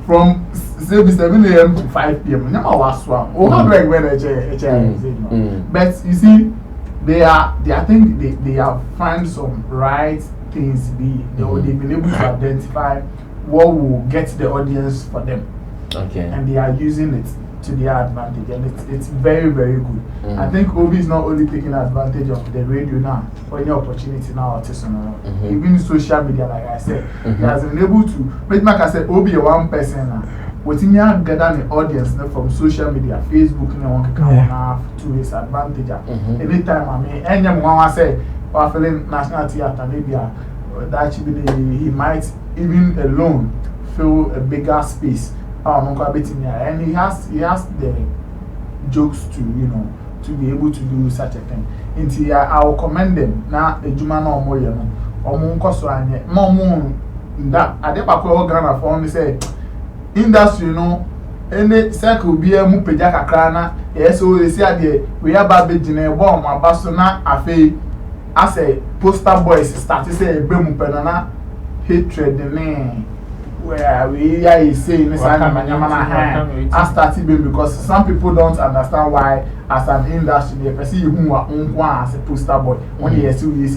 from 7 a.m. to 5 p.m. Yeah, my last one. Oh, how do I wear a chair? But you see, they I think they have found some right things. They've been able to identify what will get the audience for them. Okay. And they are using it to their advantage, and it's very, very good. I think Obi is not only taking advantage of the radio now, or any opportunity now, even social media, like I said, he has been able to. But like I said, Obi is one person now. Within you gather the audience from social media, Facebook, to his advantage. Anytime I mean, anyone say, or feeling National Theatre, maybe that he might even alone fill a bigger space. And he has the jokes to to be able to do such a thing. And I will commend them. Now the Juma no more that I did Ghana for me say industry any circle be a mupejaka crana. Yes, so they say we are baby jine bomb my basona afe as a poster boys start to say bemu penana hatred the name. Where we are saying this I started because some people don't understand why as an industry they perceive who are as a poster boy when you see the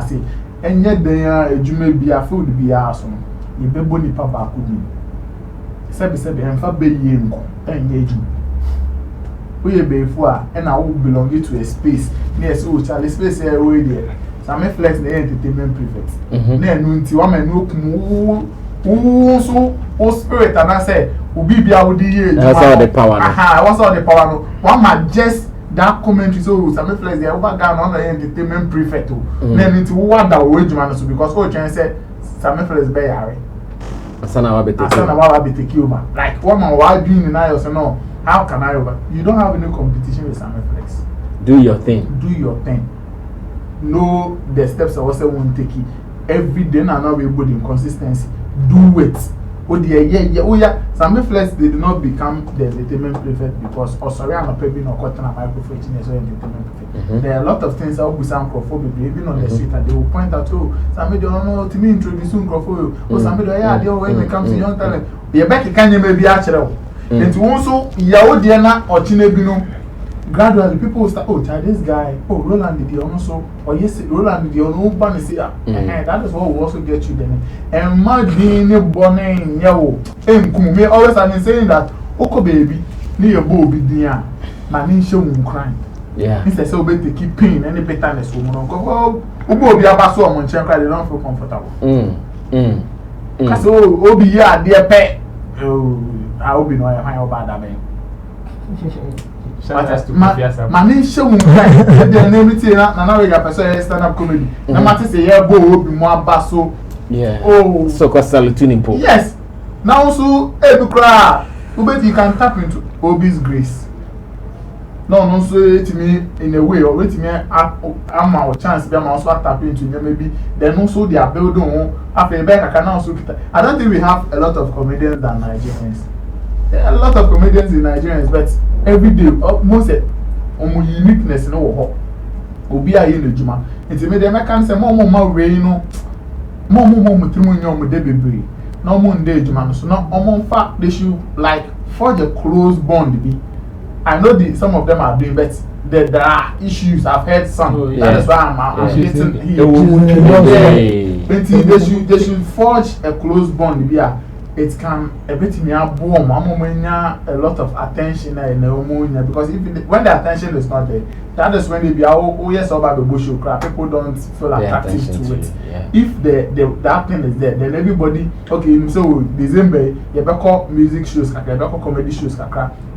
say and yet they you may be a food be awesome you be boni papa could sebi and for be yinko and yeju we be for and I will belong to a space near so Charlie space here way there some flex the entertainment prefect na no nti wa man no so spirit and I say Ubi be out the that's all the power. What's all the power? No, one might just that commentary so some flex the over Ghana on the entertainment prefect. Then into what that wage man so because can say some flex be yare. Asana wa be take you. Like one man why doing in I also no how can I over? You don't have any competition with Sammy Flex. Do your thing. Do your thing. Know the steps I was won't take it. Every day and now we put in consistency. Do it. Oh dear, yeah. Sammy Flex they did not become the entertainment prefect because sorry I'm a baby no cotton and microphone as entertainment prefect. There are a lot of things that will be some microphone even on the street and they will point out to Sammy don't know to me introduce microphone. Oh Sammy do yeah they when it comes to young talent. You back can you maybe actually. And also yawo dear na or chinebino. Gradually, people will start, this guy, Roland did also, or yes, Roland did no banner say, that is what will also get you then. And my being born yaw, and Kume always have been saying that, Oko baby, near Bobby dear, my name show crying. Yeah. Instead, so better keep pain any bitterness woman. Go, Ubo be about so much, they don't feel comfortable. So, Obi, yeah, dear pet. I hope you know I have bad that Mani show me the name na we got stand up comedy. Na matter say yeah bo obi mo abaso. Yeah. Oh, so called saluting po. Yes. Now also ebukra you can tap into Obi's grace. No so it me in a way or wait me am our chance be am also tap into maybe then also they are building after back can also I don't think we have a lot of comedians than Nigerians. There are a lot of comedians in Nigerians, but every day, most uniqueness no ho. Obi aye no juma. Nti me dem kan say mo we no. Mo mutrimu nyom de bebre. No mo nde juma no so no omo they should like forge a close bond be. I know some of them are doing, but there are issues. I've heard some. That is why I'm getting here. They should forge a close bond be. It can a bit me a boom, a lot of attention because when the attention is not there, that is when they be yes about the bush crap. People don't feel attractive to it. Yeah. If that thing is there, then everybody so December you better music shows, you better comedy shows,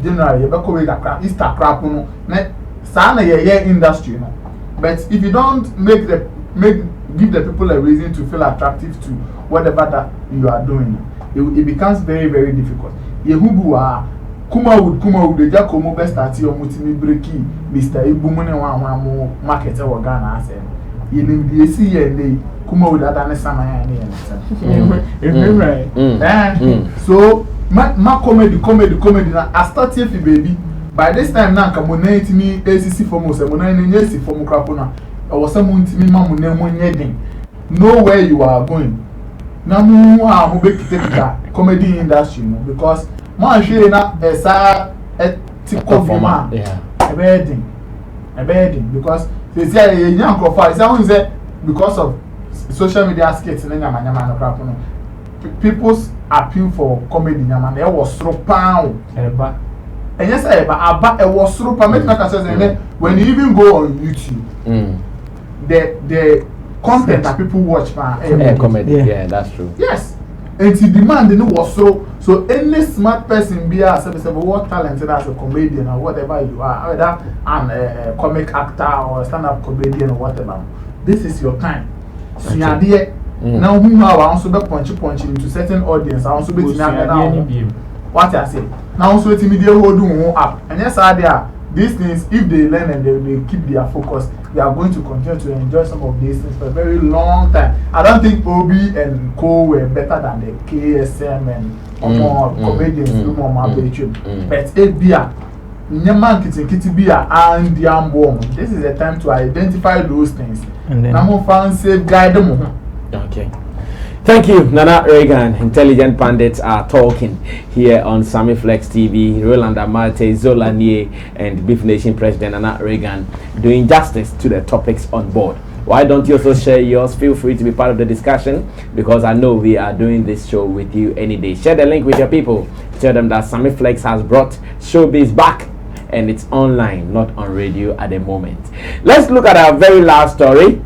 generally you better Easter crap sana industry, you know. But if you don't give the people a reason to feel attractive to whatever that you are doing, it becomes very, very difficult. Yehubu Kumawood, the Jacomo best at your multi breaky, Mr. Ibumune one market or Ghana. In the AC and the Kumawood at an Sama. So, my comedy. I started with baby. By this time, now, come on, me ACC for most, and when I need for Mukrapona, I was someone to me, Mamma, know where you are going. Now, who make the comedy industry, because man, she na a typical format. Yeah, a bedding, because they say a young profile. Someone said because of social media skits and people's appeal for comedy. There was so pound. And yes, I was so pound. When you even go on YouTube, the content that people watch comedy. Yeah, that's true. Yes. And the demand was so any smart person be as what talented as a comedian or whatever you are, either a comic actor or a stand-up comedian or whatever. This is your time. So now who are also be punch into certain audience. I also be what I say. Now also to media hold up. And yes, these things, if they learn and they keep their focus, they are going to continue to enjoy some of these things for a very long time. I don't think Obi and Co were better than the KSM and more comedians, more but Abia, Nyaman Kitty Bia and the Ambom. This is a time to identify those things. And then I'm going to safeguard them. Okay. Thank you, Nana Reagan. Intelligent pundits are talking here on Sammy Flex TV. Roland Amate, Zola Nie, and Beef Nation President Nana Reagan doing justice to the topics on board. Why don't you also share yours? Feel free to be part of the discussion because I know we are doing this show with you any day. Share the link with your people. Tell them that Sammy Flex has brought showbiz back and it's online, not on radio at the moment. Let's look at our very last story.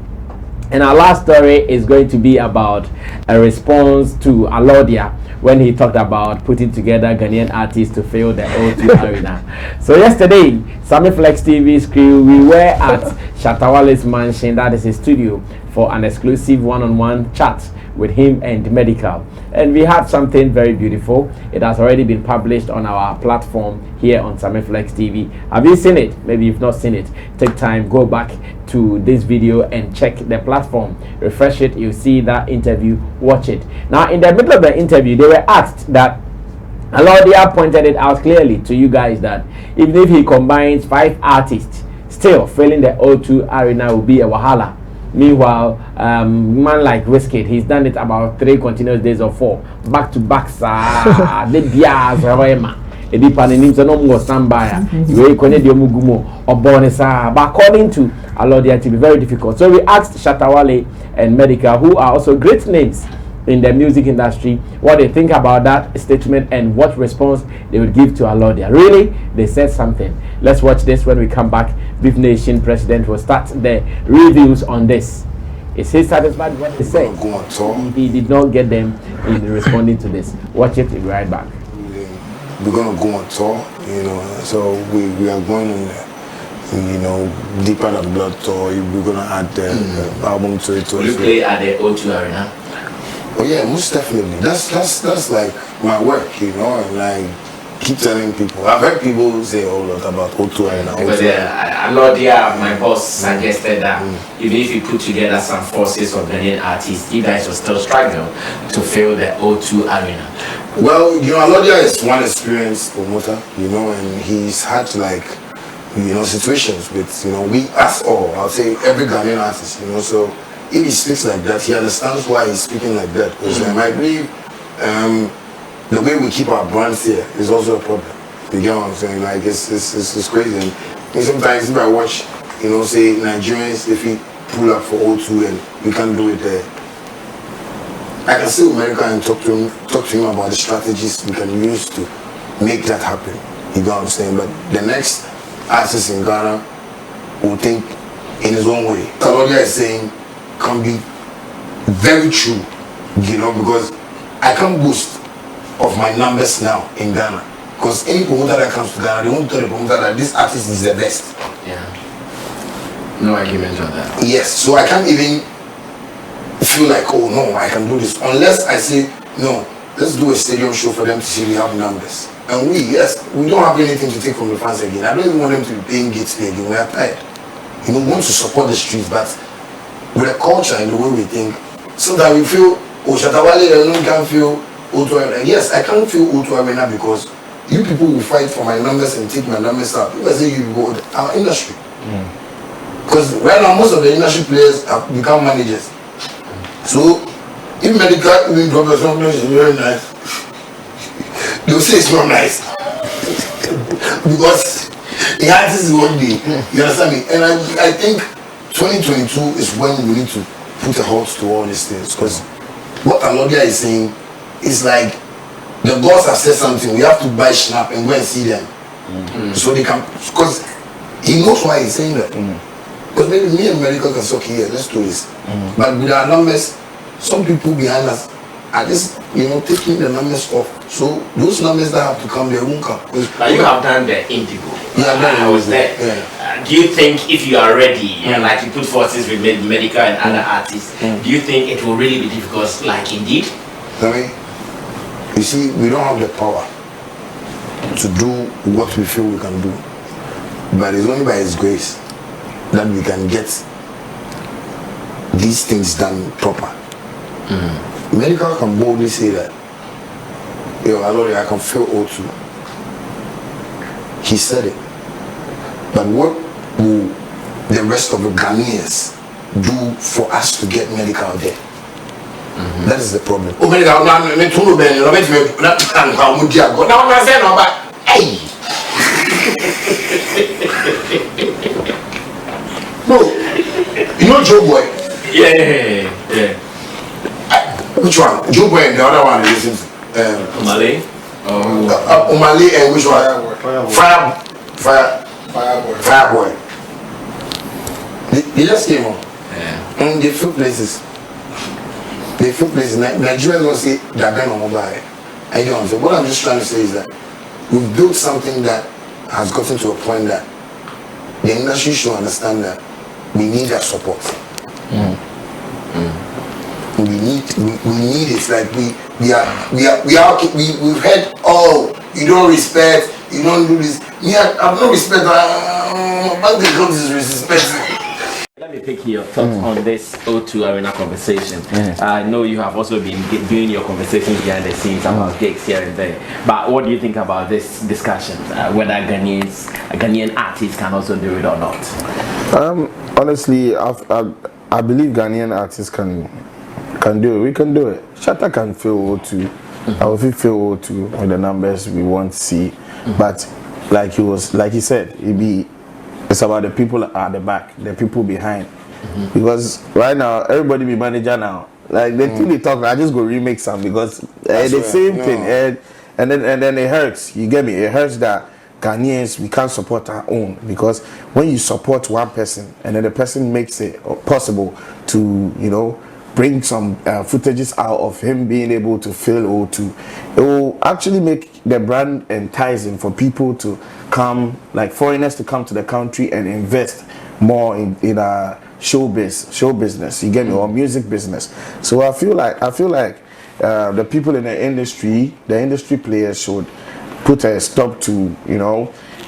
And our last story is going to be about a response to Alordia when he talked about putting together Ghanaian artists to fill the O2 Arena. So yesterday, Sammy Flex TV's crew, we were at Shatta mansion, that is his studio, for an exclusive one-on-one chat with him and Medikal. And we have something very beautiful. It has already been published on our platform here on Sammy Flex TV. Have you seen it? Maybe you've not seen it. Take time, go back to this video and check the platform. Refresh it, you'll see that interview, watch it. Now, in the middle of the interview, they were asked that Alordia pointed it out clearly to you guys that even if he combines 5 artists, still filling the O2 arena will be a wahala. Meanwhile, man like Wizkid, he's done it about 3 continuous days or 4 back to back. The bias, Edi panenim se no mo standby. We konye di omugumo obone sa. But according to Alordia, it will be very difficult. So we asked Shatta and Medikal, who are also great names in the music industry, what they think about that statement and what response they would give to Alordia. Really, they said something. Let's watch this. When we come back, Beef Nation president will start the reviews on this. Is he satisfied with what they said? He did not get them in responding to this. Watch it, we'll be right back. We're gonna go on tour, you know, so we are going on, you know, Deeper Than Blood tour. We're gonna add the album to it. Will you play at the O2 Arena? Oh yeah, most definitely. That's like my work, you know, and I keep telling people. I've heard people say a whole lot about O2 Arena. Because Alordia, my boss, suggested that even if you put together some forces of Ghanaian artists, you guys will still struggle to fill the O2 Arena. Well, you know, Alordia is one experienced promoter, you know, and he's had like, you know, situations with, you know, we us all, I'll say every Ghanaian artist, you know, so if he speaks like that, he understands why he's speaking like that. Because I believe the way we keep our brands here is also a problem. You get what I'm saying? Like, it's crazy. And sometimes if I watch, you know, say Nigerians, if we pull up for O2 and we can't do it there, I can sit with Medikal and talk to him about the strategies we can use to make that happen. You get what I'm saying? But the next artist in Ghana will think in his own way. Alordia is saying can be very true, you know, because I can't boast of my numbers now in Ghana. Because any promoter that comes to Ghana, they won't tell the promoter that this artist is the best. Yeah. No argument on that. Yes, so I can't even feel like, oh no, I can do this. Unless I say, no, let's do a stadium show for them to see we have numbers. And we don't have anything to take from the fans again. I don't even want them to be paying gates fee again. We are tired. You know, we want to support the streets, but with the culture and the way we think, so that we feel, oh, Shatta alone can feel O2 Arena. Yes, I can't feel O2 Arena because you people will fight for my numbers and take my numbers out. People say you go our industry. Because right now, most of the industry players have become managers. So, if Medikal will drop something is very nice, they'll say it's not nice. Because the artist is one day. You understand me? And I think 2022 is when we need to put a halt to all these things. Because what Alordia is saying is like the gods have said something, we have to buy Schnapp and go and see them. So they can, because he knows why he's saying that. Because maybe me and Medikal can say, okay, yeah, let's do this. But with our numbers, some people behind us are just, you know, taking the numbers off. So those numbers that have to come, they won't come. But you have done the Indigo. Yeah, I was there. Yeah. Do you think if you are ready, like you put forces with Medikal and other artists, do you think it will really be difficult, like Indeed? Sammy, you see, we don't have the power to do what we feel we can do. But it's only by His grace that we can get these things done proper. Medikal can boldly say that, yo, Alordia, I can feel O2. He said it. But what will the rest of the Ghanaians do for us to get Medikal there? That is the problem. Oh, Medikal, no, you know Joe Boy? Yeah. Which one? Joe Boy and the other one is Umale? Umale and which one? Fireboy. They just came on. And they fill places. Nigerians don't say that kind of mobile. I don't know. So what I'm just trying to say is that we've built something that has gotten to a point that the industry should understand that we need that support. We need we need it. Like we've heard, oh, you don't respect, you don't do this. Yeah, I've no respect. Bank account is disrespectful. Let me pick your thoughts on this O2 Arena conversation. I know you have also been doing your conversations behind the scenes about gigs here and there. But what do you think about this discussion? Whether Ghanaian artists can also do it or not? Honestly, I believe Ghanaian artists can do it. We can do it. Shatta can fill O2. I will fill O2 with the numbers we want to see. But like he said, it's about the people at the back, the people behind. Because right now, everybody be manager now. Like the thing they talk, I just go remake some because the same thing. And then it hurts. You get me? It hurts that Ghanaians, we can't support our own. Because when you support one person and then the person makes it possible to, bring some footages out of him being able to fill O2, it will actually make the brand enticing for people to come, like foreigners to come to the country and invest more in show business, you get me, or music business. So I feel like the people in the industry players should put a stop to,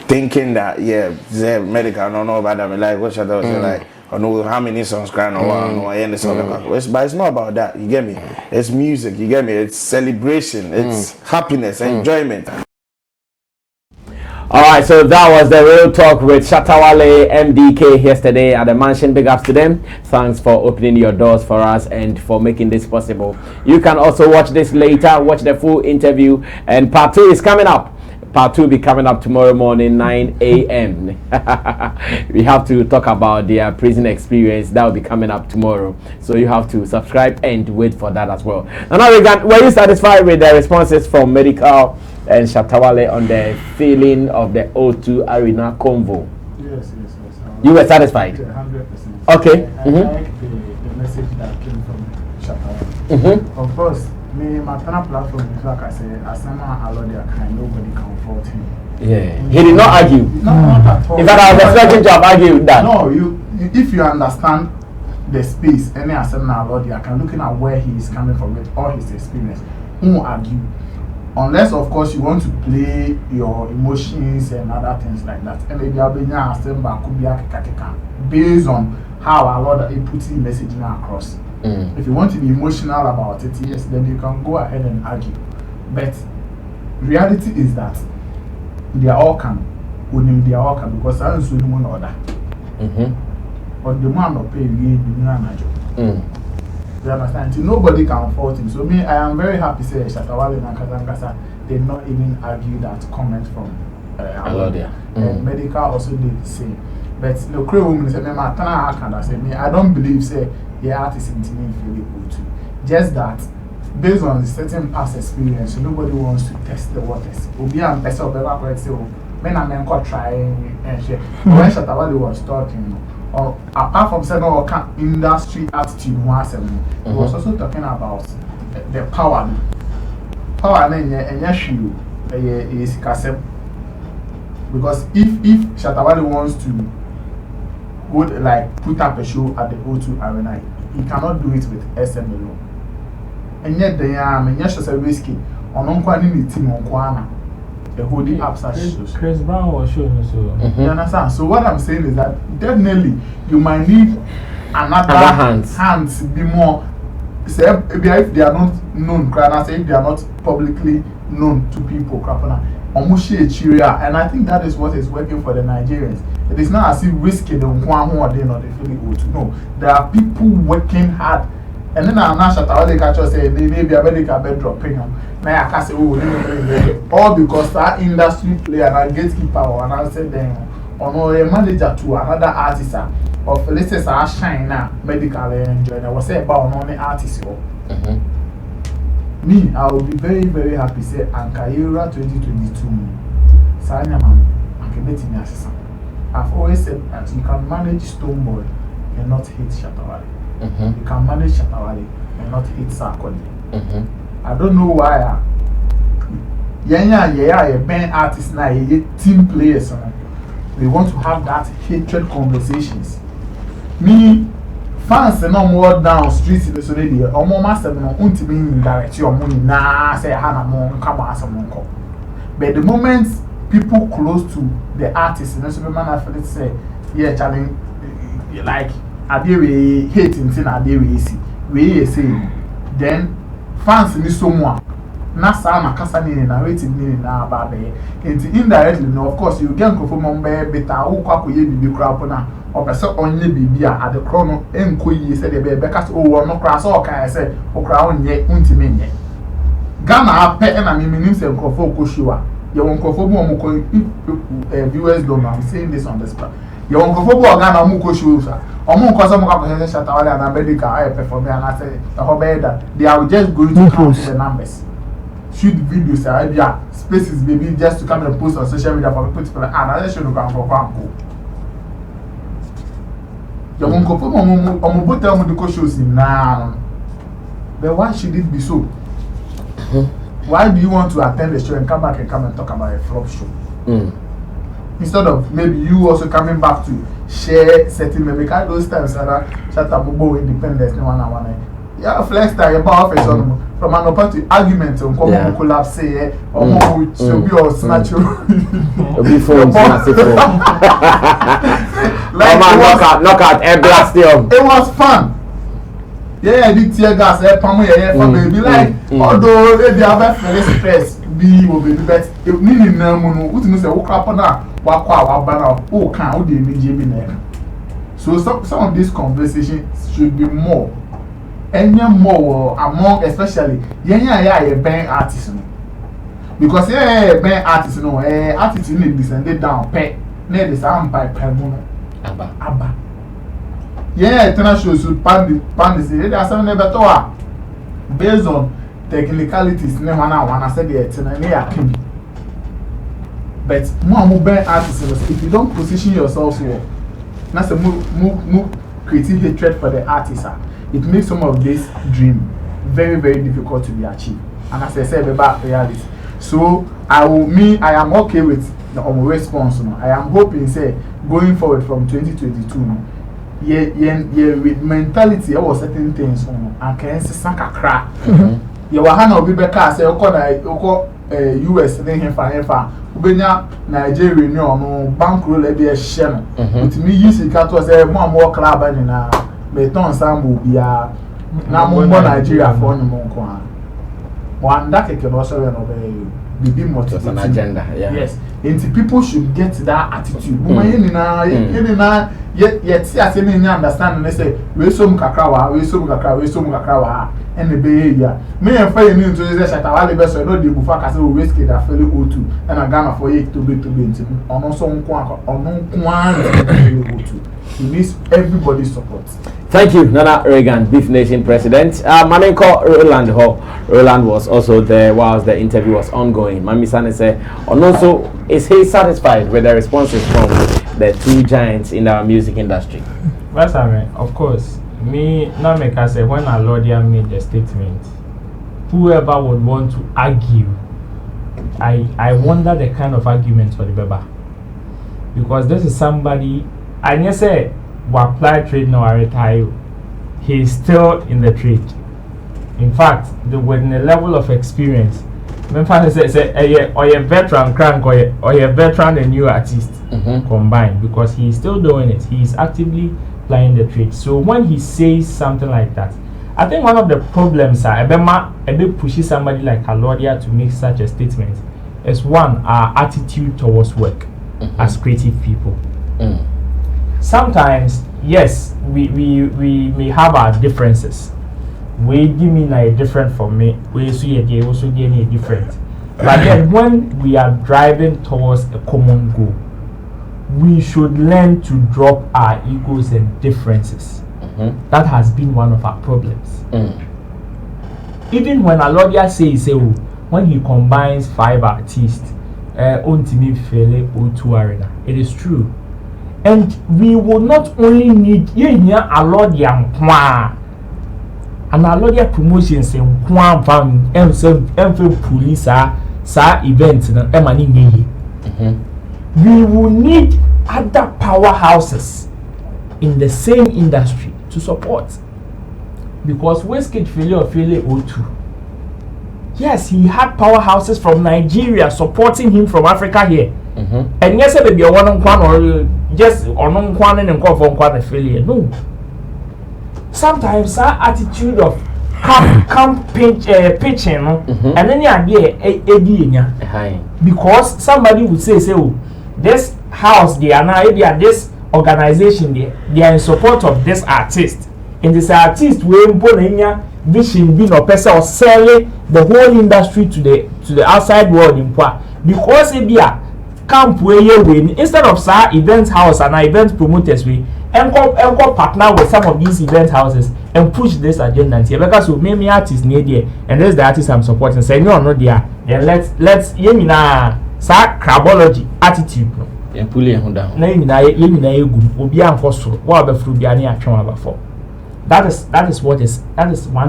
thinking that Medikal, I don't know about that, like what Shatta was like, I know how many songs crying or but it's not about that, you get me? It's music, you get me? It's celebration, it's happiness, enjoyment. Alright, so that was the real talk with Shatta Wale MDK yesterday at the mansion. Big ups to them. Thanks for opening your doors for us and for making this possible. You can also watch this later, watch the full interview, and part 2 is coming up. Part 2 will be coming up tomorrow morning, 9 a.m. We have to talk about their prison experience. That will be coming up tomorrow. So you have to subscribe and wait for that as well. And now, were you satisfied with the responses from Medikal and Shatta Wale on the feeling of the O2 Arena convo? Yes. You were satisfied? 100%. Okay. I like the message that came from Shatta Wale. Of course, my platform is like I said, Asama Alordia nobody can fault him. Yeah. He did not argue. Not at all. In fact, I was expecting to have argued that. No, if you understand the space, any Asama Alordia can looking at where he is coming from with all his experience, who won't argue. Unless, of course, you want to play your emotions and other things like that. And maybe I'll be based on how Alordia puts the message across. If you want to be emotional about it, yes, then you can go ahead and argue. But reality is that they are all can, because I don't know one order. But the man will pay you, you understand? Nobody can fault him. So I am very happy to say Shatta Wale and Kazangasa did not even argue that comment from Alordia. And Medikal also did the same. But no Crow woman said, I don't believe say the artist in Philip O2. Just that based on the certain past experience, nobody wants to test the waters. Obi and Pesa Obeba correct say, men and men got trying and shit. When Shatta Wale was talking, or apart from saying industry attitude, he was also talking about the power. Power and is because if Shatta Wale wants to put up a show at the O2 Arena, he cannot do it with SM alone. And yet they are just a risky on unqualified team on Kwana. The holding up such shows. Chris Brown was showing so. You understand? So what I'm saying is that definitely you might need another hands be more. Say if they are not known, say if they are not publicly known to people, and I think that is what is working for the Nigerians. It is not as if risky the one who are there not the feeling to know. There are people working hard. And then I'm not sure how they catch us say maybe a medical bed dropping them. Now I can say, all because that industry player and a gatekeeper or an said them or a manager to another artist of let's say shine now medical enjoy. I was say about only artists. Me, I will be very, very happy say Ankara 2022. Sanyaman, Ankebeti assistant. I've always said that you can manage Stonebwoy and not hate Shatta Wale. You can manage Shatta Wale and not hate Sarkodie. I don't know why. Band artists now, team players. We want to have that hatred conversations. Me, fans no more down streets in the Sunday, or more master no ultimately direct your money na say Hannah Mon come as a monko. But the moment people close to the artist, and the man I feel say, yeah, challenge like I we hating thing I we see. We say then fans need someone. Na sana kasa ni narrative ni na ba be. Indirectly no of course you get conform be better who kwa koye bibi crap na opese onye bibi a ade kro no enko yi se de be kasa o no kra so kan se o kra onye untimi nye Ghana ape na me nim se nkofo koshiwa ye nkofo bu mo ko viewers don't know I'm saying this on the spot ye nkofo bu Ghana mo koshiwa omo nkoso mo ka ko se Shatta wale na Medikal I perform and I say ho be that they are just going to count the numbers. Shoot videos, idea spaces, maybe just to come and post on social media for people to like, I should go for Panko. You won't go for the shows in now. But why should it be so? Why do you want to attend the show and come back and talk about a flop show? Instead of maybe you also coming back to share certain maybe those times that Shatta Bobo independence, no one. Yeah, flex time about office on from an opportunity argument on common collapse say or should be or snatch you before like knock out air blast them. It was fun. Yeah, the tear gas fun baby like although they have very stress be will be but if nini na mu no what you say wo crap na wa kwa wa bana o kan o dey meje bi na. So some of these conversations should be more any more among especially yeah band artists because band artists no artists need descended down pay na the sound by permuno abba yeah tenor shows should pan the say they are some never to based on technicalities ne one said the tenor na can but more band artists if you don't position yourself well na say move creating hatred for the artist it makes some of this dream very, very difficult to be achieved. And as I said about reality. So I am okay with the response. I am hoping say going forward from 2022 with mentality about certain things and can say crack. You will handle Bibeka say US Ubenya Nigeria no bankroll be a shame. With me using cat was a more club and Beton Sambu bia na mumbo Nigeria for no monko one that can also be motivated an agenda yes and people should get that attitude woman yet see as any understand and say we so mkakrawa and the behavior me and fire me to say Shatta wale be so no dey bufa ka say we risk that fairly O2 and a Ghana for it to be ono so nko O2 he needs everybody's support. Thank you, Nana Reagan, Beef Nation President. Manenko Roland was also there whilst the interview was ongoing. Mami Sane said, and also, is he satisfied with the responses from the two giants in our music industry? Well, Sammy, of course, me, Nameka said, when Alordia made the statement, whoever would want to argue, I wonder the kind of arguments for the Beba. Because this is somebody, I say, we apply trade now, I retire. He is still in the trade. In fact, with the level of experience, Memphis say, or a veteran crank or a veteran and new artist combined, because he is still doing it. He is actively playing the trade. So when he says something like that, I think one of the problems are a bit pushes somebody like Alordia to make such a statement is one, our attitude towards work as creative people. Sometimes, yes, we may have our differences. We give me like different from me. We also give me different. But then when we are driving towards a common goal, we should learn to drop our egos and differences. That has been one of our problems. Even when Alordia says, when he combines 5 artists, O2 Arena, it is true. And we will not only need Alordia and Alordia promotions and Kwan and police sa events we will need other powerhouses in the same industry to support. Because Westgate failure O2. Yes, he had powerhouses from Nigeria supporting him from Africa here. And yes, maybe a one on one or just on one and call for one failure. No. Sometimes our attitude of come pitching, and then you idea because somebody would say, oh, this house they are now, this organization they are in support of this artist. And this artist will impose vision being or person or selling the whole industry to the outside world in part because it be a camp where you win instead of event house and event promoters we and partner with some of these event houses and push this agenda here because we maybe artists near there and there's the artist I'm supporting say no no there then let's yemina sa crabology attitude no and pull it down na yemina egu obi anko so wa be fru bia na atwen aba for. That is one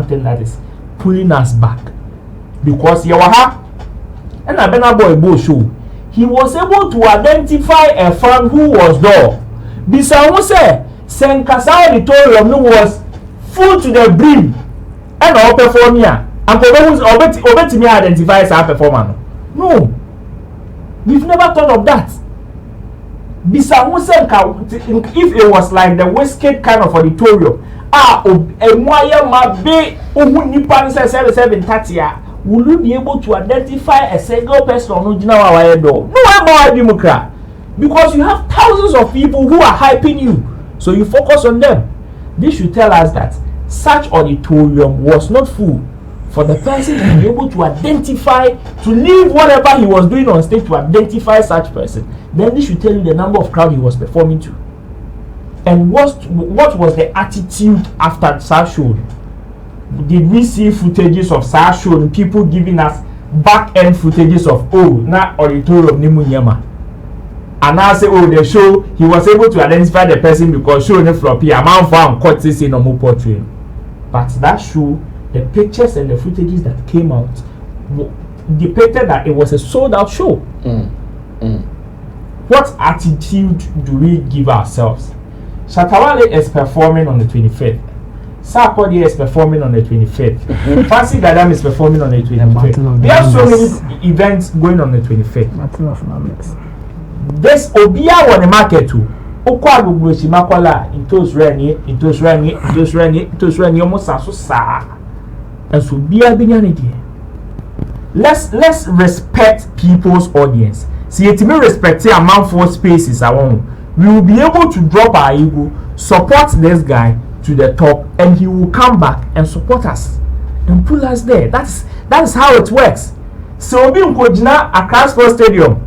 thing that is pulling us back because Yawaha and Abena Boy show he was able to identify a fan who was there. Bisa who say Senkasa auditorium was full to the brim and all perform here and obeti me identify as a performer. No, we've never thought of that. Bisa who say if it was like the Westgate kind of auditorium. Will you be able to identify a single person who did not door? No, Democrat. Because you have thousands of people who are hyping you. So you focus on them. This should tell us that such auditorium was not full for the person to be able to identify, to leave whatever he was doing on stage to identify such person. Then this should tell you the number of crowd he was performing to. And what was the attitude after Sar show? Did we see footages of Sar show and people giving us back end footages of na auditorium Nimunyama? And now say the show he was able to identify the person because show no floppy amount for court say no more portrait. But that show, the pictures and the footages that came out depicted that it was a sold out show. What attitude do we give ourselves? Shatta is performing on the 25th. Sarkodie is performing on the 25th. Fancy Gadam is performing on the 25th. There are so many events going on the 25th. This Obia on the market too. Okwa Gugushi Makwala, it was raining almost so sad. And so be a binyanity. Let's respect people's audience. See, it may respect a amount for spaces I want. We will be able to drop our ego, support this guy to the top, and he will come back and support us and pull us there. That is how it works. So we will Accra Sports Stadium,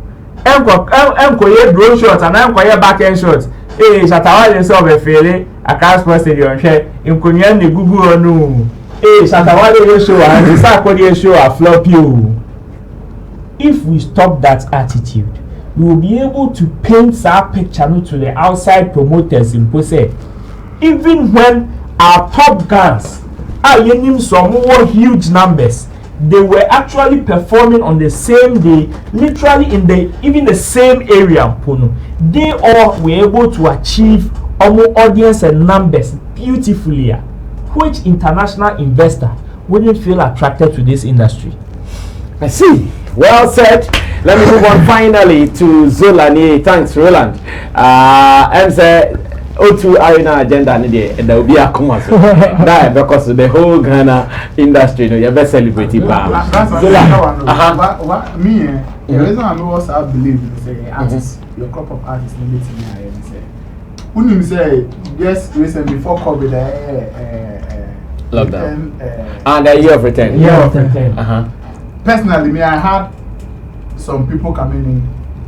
enko drone shots and enko back end shots. Hey, Shatta himself a failure. Accra Sports Stadium, enko the Google no. Hey, Shatta show and Sarkodie show a flop you. If we stop that attitude, we will be able to paint our picture to the outside promoters in Pose. Even when our top guns are getting some more huge numbers, they were actually performing on the same day, literally even the same area. They all were able to achieve almost audience and numbers beautifully. Which international investor wouldn't feel attracted to this industry? I see. Well said. Let me move on finally to Zolani. Thanks, Roland. And say O2 Arena agenda and there will be a commerce. That because the whole Ghana industry, you best celebrate it. Me, the reason I always believe is say artists, your crop of artists need to say. When you say yes, recently before COVID, lockdown, and a year of return. Personally, I had some people coming in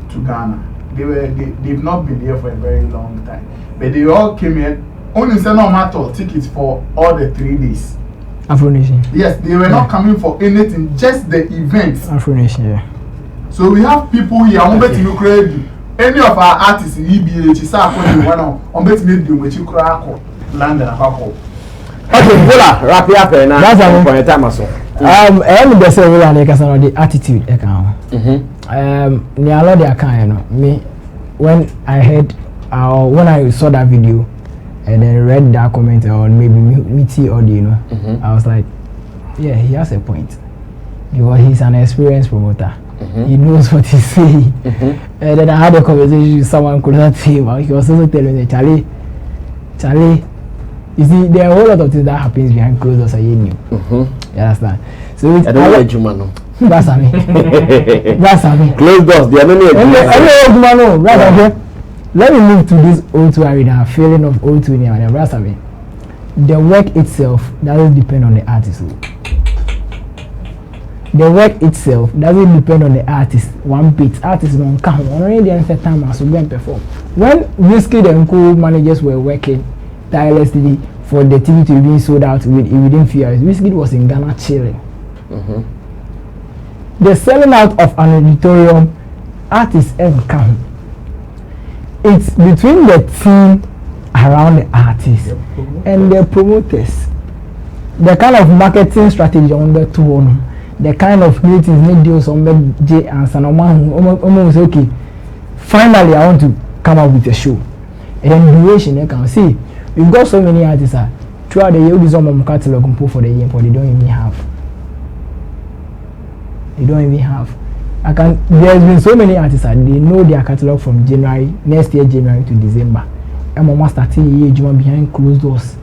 to Ghana. They've not been here for a very long time, but they all came here. Only say no matter tickets for all the 3 days. Afro Nation. Yes, they were not coming for anything, just the events. Afro Nation, yeah. So we have people here. I'm betting you credit. Any of our artists in EBH, Sarkodie, one on betting you which you crack land and a couple. Okay, Bola, wrap it up now. That's for your time or so. I'm the same way I can the attitude account. Alordia can me when I heard when I saw that video, and then read that comment on maybe Meaty audio, you know. I was like, yeah, he has a point because he's an experienced promoter. He knows what he's saying. And then I had a conversation with someone closer to him. He was also telling me, Charlie, you see, there are a whole lot of things that happens behind closed doors. You understand? So I don't know Jumano. That's me. That's me. Closed doors. They are many. Jumano. Right. Let me move to this O2 arena. Feeling of O2 in here. That's me. The work itself doesn't depend on the artist. The work itself doesn't depend on the artist. One bit. Artists don't come. Only the answer time as we go and perform. When Wizkid and co-managers were working tirelessly for the TV to be being sold out within few hours, Wizkid was in Ghana chilling. The selling out of an auditorium, artists and come. It's between the team around the artists and the promoters. The kind of marketing strategy on the two, the kind of meetings need deals on the J and Sanoman almost okay. Finally, I want to come up with a show. And then duration, you can see we've got so many artists throughout the year. This one catalog and for the year, but they don't even have. There's been so many artists they know their catalog from January next year, January to December. And mama starting year behind closed doors.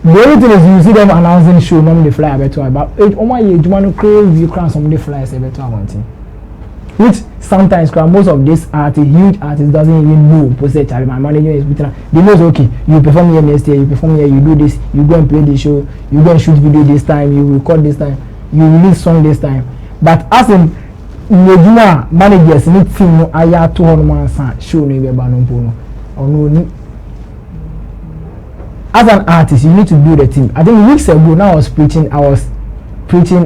The only thing is you see them announcing show on the flyer better about it. Oh my year, you crazy crown some of the flyers better wanting. Which sometimes most of these artists, huge artists, doesn't even know. My manager is better. They know okay, you perform here next year, you perform here, you do this, you go and play the show, you go and shoot video this time, you record this time, you release song this time. But as in managers need team no aya 200 show no be no or no. As an artist, you need to build a team. I think weeks ago now I was preaching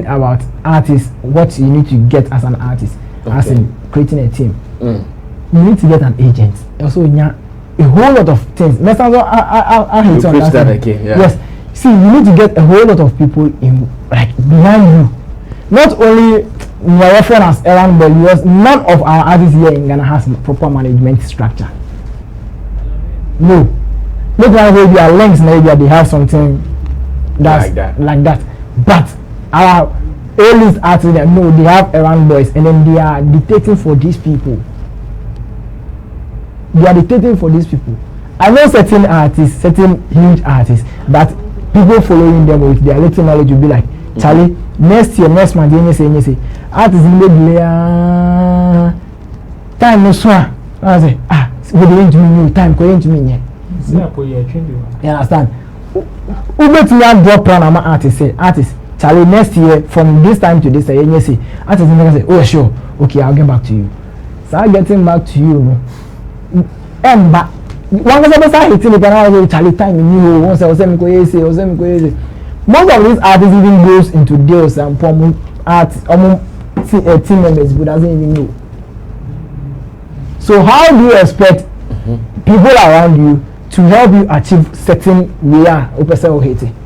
about artists, what you need to get as an artist, as in creating a team. You need to get an agent. Also, a whole lot of things. I hate on that again. Yeah. Yes. See, you need to get a whole lot of people in behind you. Not only my reference as errand boy, because none of our artists here in Ghana has proper management structure. No. Not like maybe our links, maybe they have something that's like that. But our A-list artists, no, they have errand boys, and then they are dictating for these people. I know certain artists, certain huge artists, that people following them with their little knowledge will be like, Charlie, next month, you say, artists in the time no swan. I say, we didn't to me, time going to me. You understand? Who bet me and drop plan am artist say artist Charlie next year from this time to this year you say artist say oh sure okay I'll get back to you. So getting back to you but one person start hitting the panel Charlie time in you once I was saying most of these artists even goes into deals and promote team members who doesn't even know. So how do you expect people around you to help you achieve certain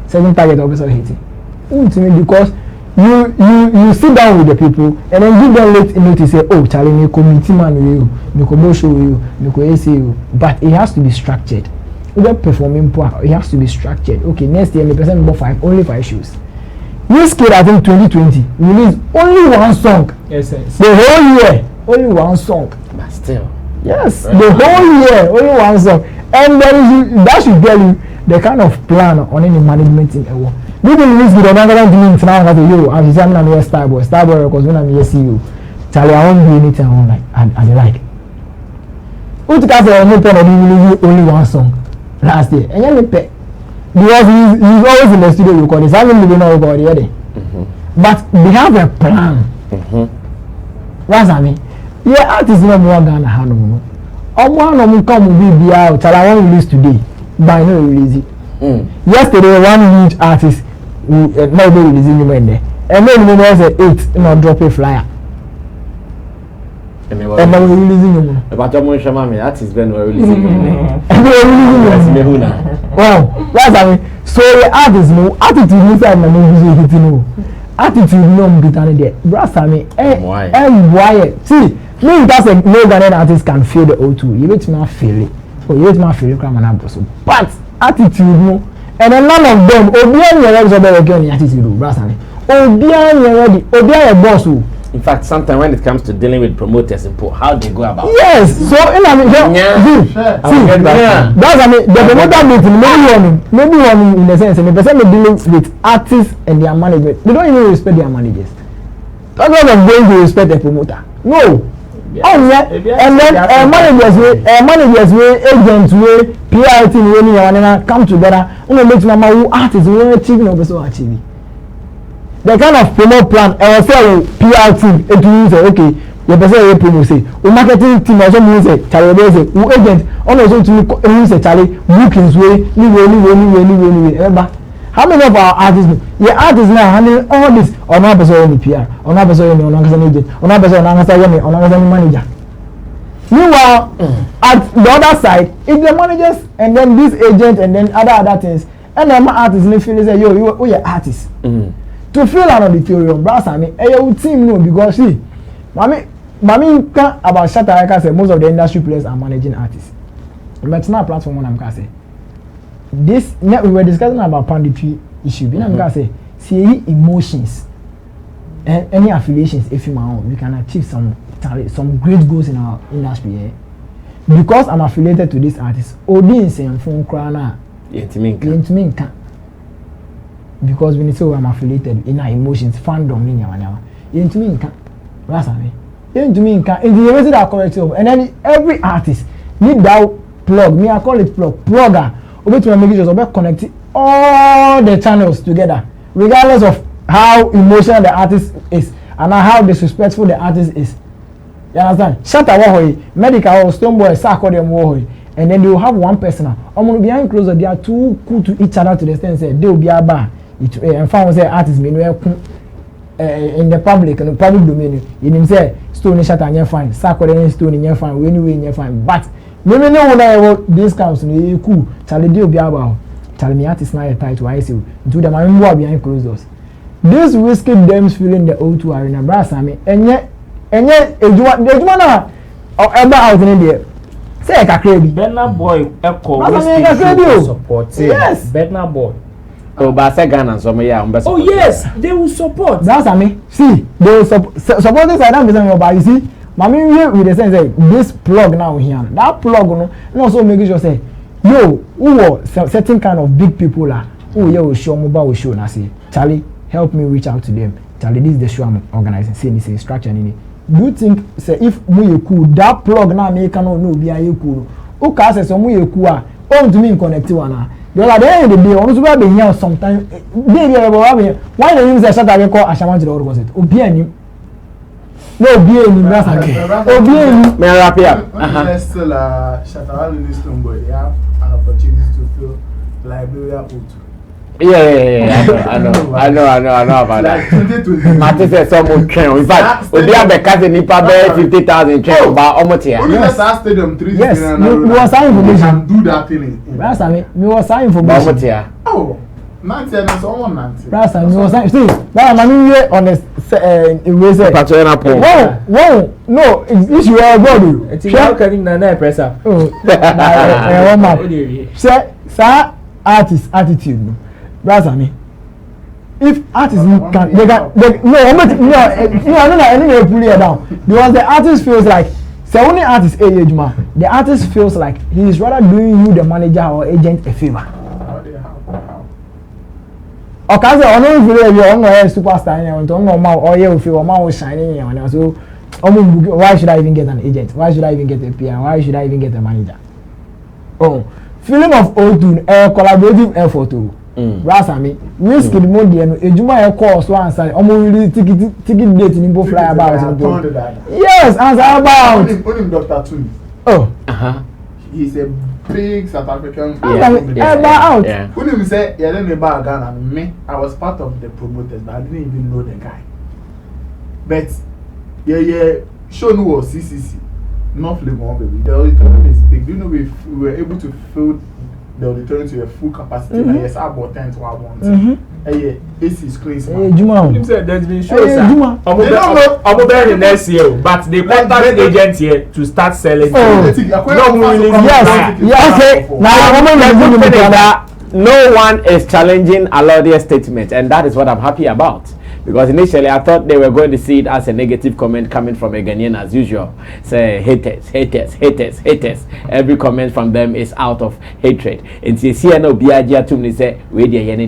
certain target or Haiti? To me, because you sit down with the people and then give them late notice say, oh Charlie, me community man you, me come show you, me come say you. But it has to be structured. Even performing poor, it has to be structured. Okay, next year me present about only 5 shows. Wizkid I think 2020 released only one song. Yes. The whole year, only one song. But still. Yes, the whole year, only one song. And that should tell you the kind of plan on any management in the world. People release with another thing now that you I'm saying I'm here Starboy because when I'm here CEO. Charlie, I won't do anything I won't like and they like. Who took us only one song last year? And then because he's always in the studio recording. I don't even know about the other. But they have a plan. What's that mean? Yeah, artists no more Ghana Hano. One come will be out. I won't release today. But I know release it. Yesterday, one huge artist not be releasing him in there. And then we was 8 drop a flyer. And then we releasing him. But I'm going to show me that is when we're releasing him. Wow, that's I mean. So the artist no attitude inside my music hitting no. Attitude no better there. Brass I mean why? See. Me that's no Ghanaian artist can feel the O2. You let me feel it. Oh, you let me feel it. But attitude no, and then none of them obiara ready to be again attitude brasani. Obiara ready, obiara boss. In fact, sometimes when it comes to dealing with promoters and how they go about. Yes, so in that's the promoter meeting maybe one in the sense, and the person dealing with artists and their management, they don't even respect their managers. That's why I'm going to respect the promoter. No. And then managers way, agents way, PR team way, come together. Make mama who artists who achieving or so achieving. The kind of promo plan, I say PR team, it means okay, your person promo say, marketing team also means Charlie say, who agent, also to means Charlie, bookings way, anyway. Remember, how many of our artists, your artists now handling all this, or not person in PR, or not person in an agent, or not person on another manager. Meanwhile, at the other side, it's the managers and then this agent and then other things, and then my artists may feel say, yo, you're artists. To fill an auditorium, brass I mean, your team no because see, mommy can about Shatta like I said, most of the industry players are managing artists. But it's not a platform one I'm gonna say. This we were discussing about panditry issue. I'm gonna say, see emotions and any affiliations if you want, we can achieve some great goals in our industry. Eh? Because I'm affiliated to this artist, audience and phone crana. Because we need to I'm affiliated in our emotions, fandom in your manner. Into me, that's me. Into me, into the rest of corrective, and then every artist need that plug. Me, I call it plugger. Over to make sure connect all the channels together, regardless of how emotional the artist is and how disrespectful the artist is. You understand? Shatta wahoy, Medikal or Stoneboy, Sarkodem wahoy. And then they will have one person. Behind closer, they are too cool to each other to the extent that they will be a bar. And found say artists in the public and the public domain. In him say Stone Shatta and you're fine, Sarkodem Stone and you're fine, anyway you're fine. But maybe no one discounts you cool. Charlie deal be about. Charlie me artist now tight to ICU. Do the man who behind closed doors. This risky them feeling the O2 arena brass I mean and yet there's one or ever out in there. Say a crazy. Benna boy echo support. Yes. Benna boy. Oh, but say Ghana some oh yes, they will support. That's I mean. See, they will support this I don't understand but you see, mommy with the sense say this plug now here. That plug no also make sure say yo, who certain kind of big people are who will show mobile will show na say Charlie help me reach out to them. Charlie, this is the show I'm organizing. Say structure in it. Do you think say if we cool that plug now me cannot no be a cool. Who can say some we cool on to me connect one. The other day the day on to be here sometime. Why don't you say Shatta we call Ashaman to the was it? Obiani. No Obiani that's okay. Obiani. May I wrap it up? Still Shatta in this Stoneboy. They have an opportunity to feel Liberia out. Yeah. I know about that. Martin said someone train. In fact, we have a cousin nipa bear 50,000 train about almost here. Yes, stadium 3. Yes, you was saying information. Do that thing. That's I mean, you was saying information. Almost here. Oh, Nancy and someone Nancy. That's I mean, you was saying. See, now I'm on the eraser. Whoa, no, if you are God, it's how can you not press up? Oh, say, artist attitude. That's I mean. If artists can, no, I don't know pull it down because the artist feels like, so only artist age man, the artist feels like he is rather doing you the manager or agent a favor. Okay, so I know if you are a superstar and don't know or you feel more shining and so why should I even get an agent? Why should I even get a PR? Why should I even get a manager? Oh, feeling of O2 collaborative effort too. Brass I mean, risky the money and Ejuma course one side, almost really ticket date in both fly about. Yes, answer about. Only Dr. Tuni. Oh, he's a big South African. Out. When you say you're in the bar Ghana, me, I was part of the promoters, but I didn't even know the guy. But show no was CCC, not Flavor baby. The auditorium is big. You know we were able to fill the auditorium to a full capacity. And yes, about 10 to 1. AC screens. Juma. There's been shows. I'm in next year, but they contact agents here to start selling. Yes. No one is challenging Alordia's statement, and that is what I'm happy about. Because initially I thought they were going to see it as a negative comment coming from a Ghanaian as usual. Say haters, haters, haters, haters. Every comment from them is out of hatred. And see no biaja to me say we say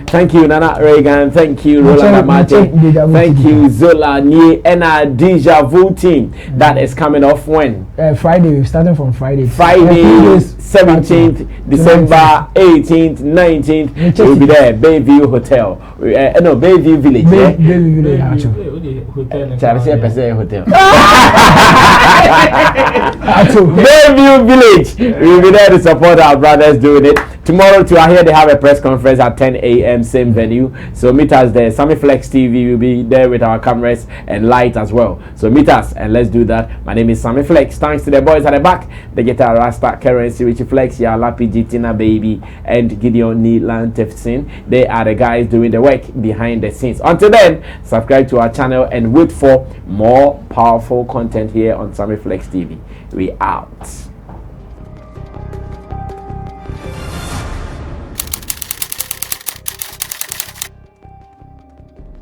thank you Nana Reagan, thank you Roland Amate, thank you Zola Ni and our Deja Vu team that is coming off when? Friday, starting from Friday. Friday 17th, December 18th, 19th, we'll be there, Bayview Hotel. No, Bayview Village. Bayview Village, actually. Hotel. Bayview Village. We'll be there to support our brothers doing it. Tomorrow, too, I hear they have a press conference at 10 a.m. same venue. So meet us there. Sammy Flex TV will be there with our cameras and light as well. So meet us and let's do that. My name is Sammy Flex. Thanks to the boys at the back. The guitar Rasta, Currency, Richie Flex, Lapi, Gitina Baby, and Gideon Neelan Tefsin. They are the guys doing the work behind the scenes. Until then, subscribe to our channel and wait for more powerful content here on Sammy Flex TV. We out.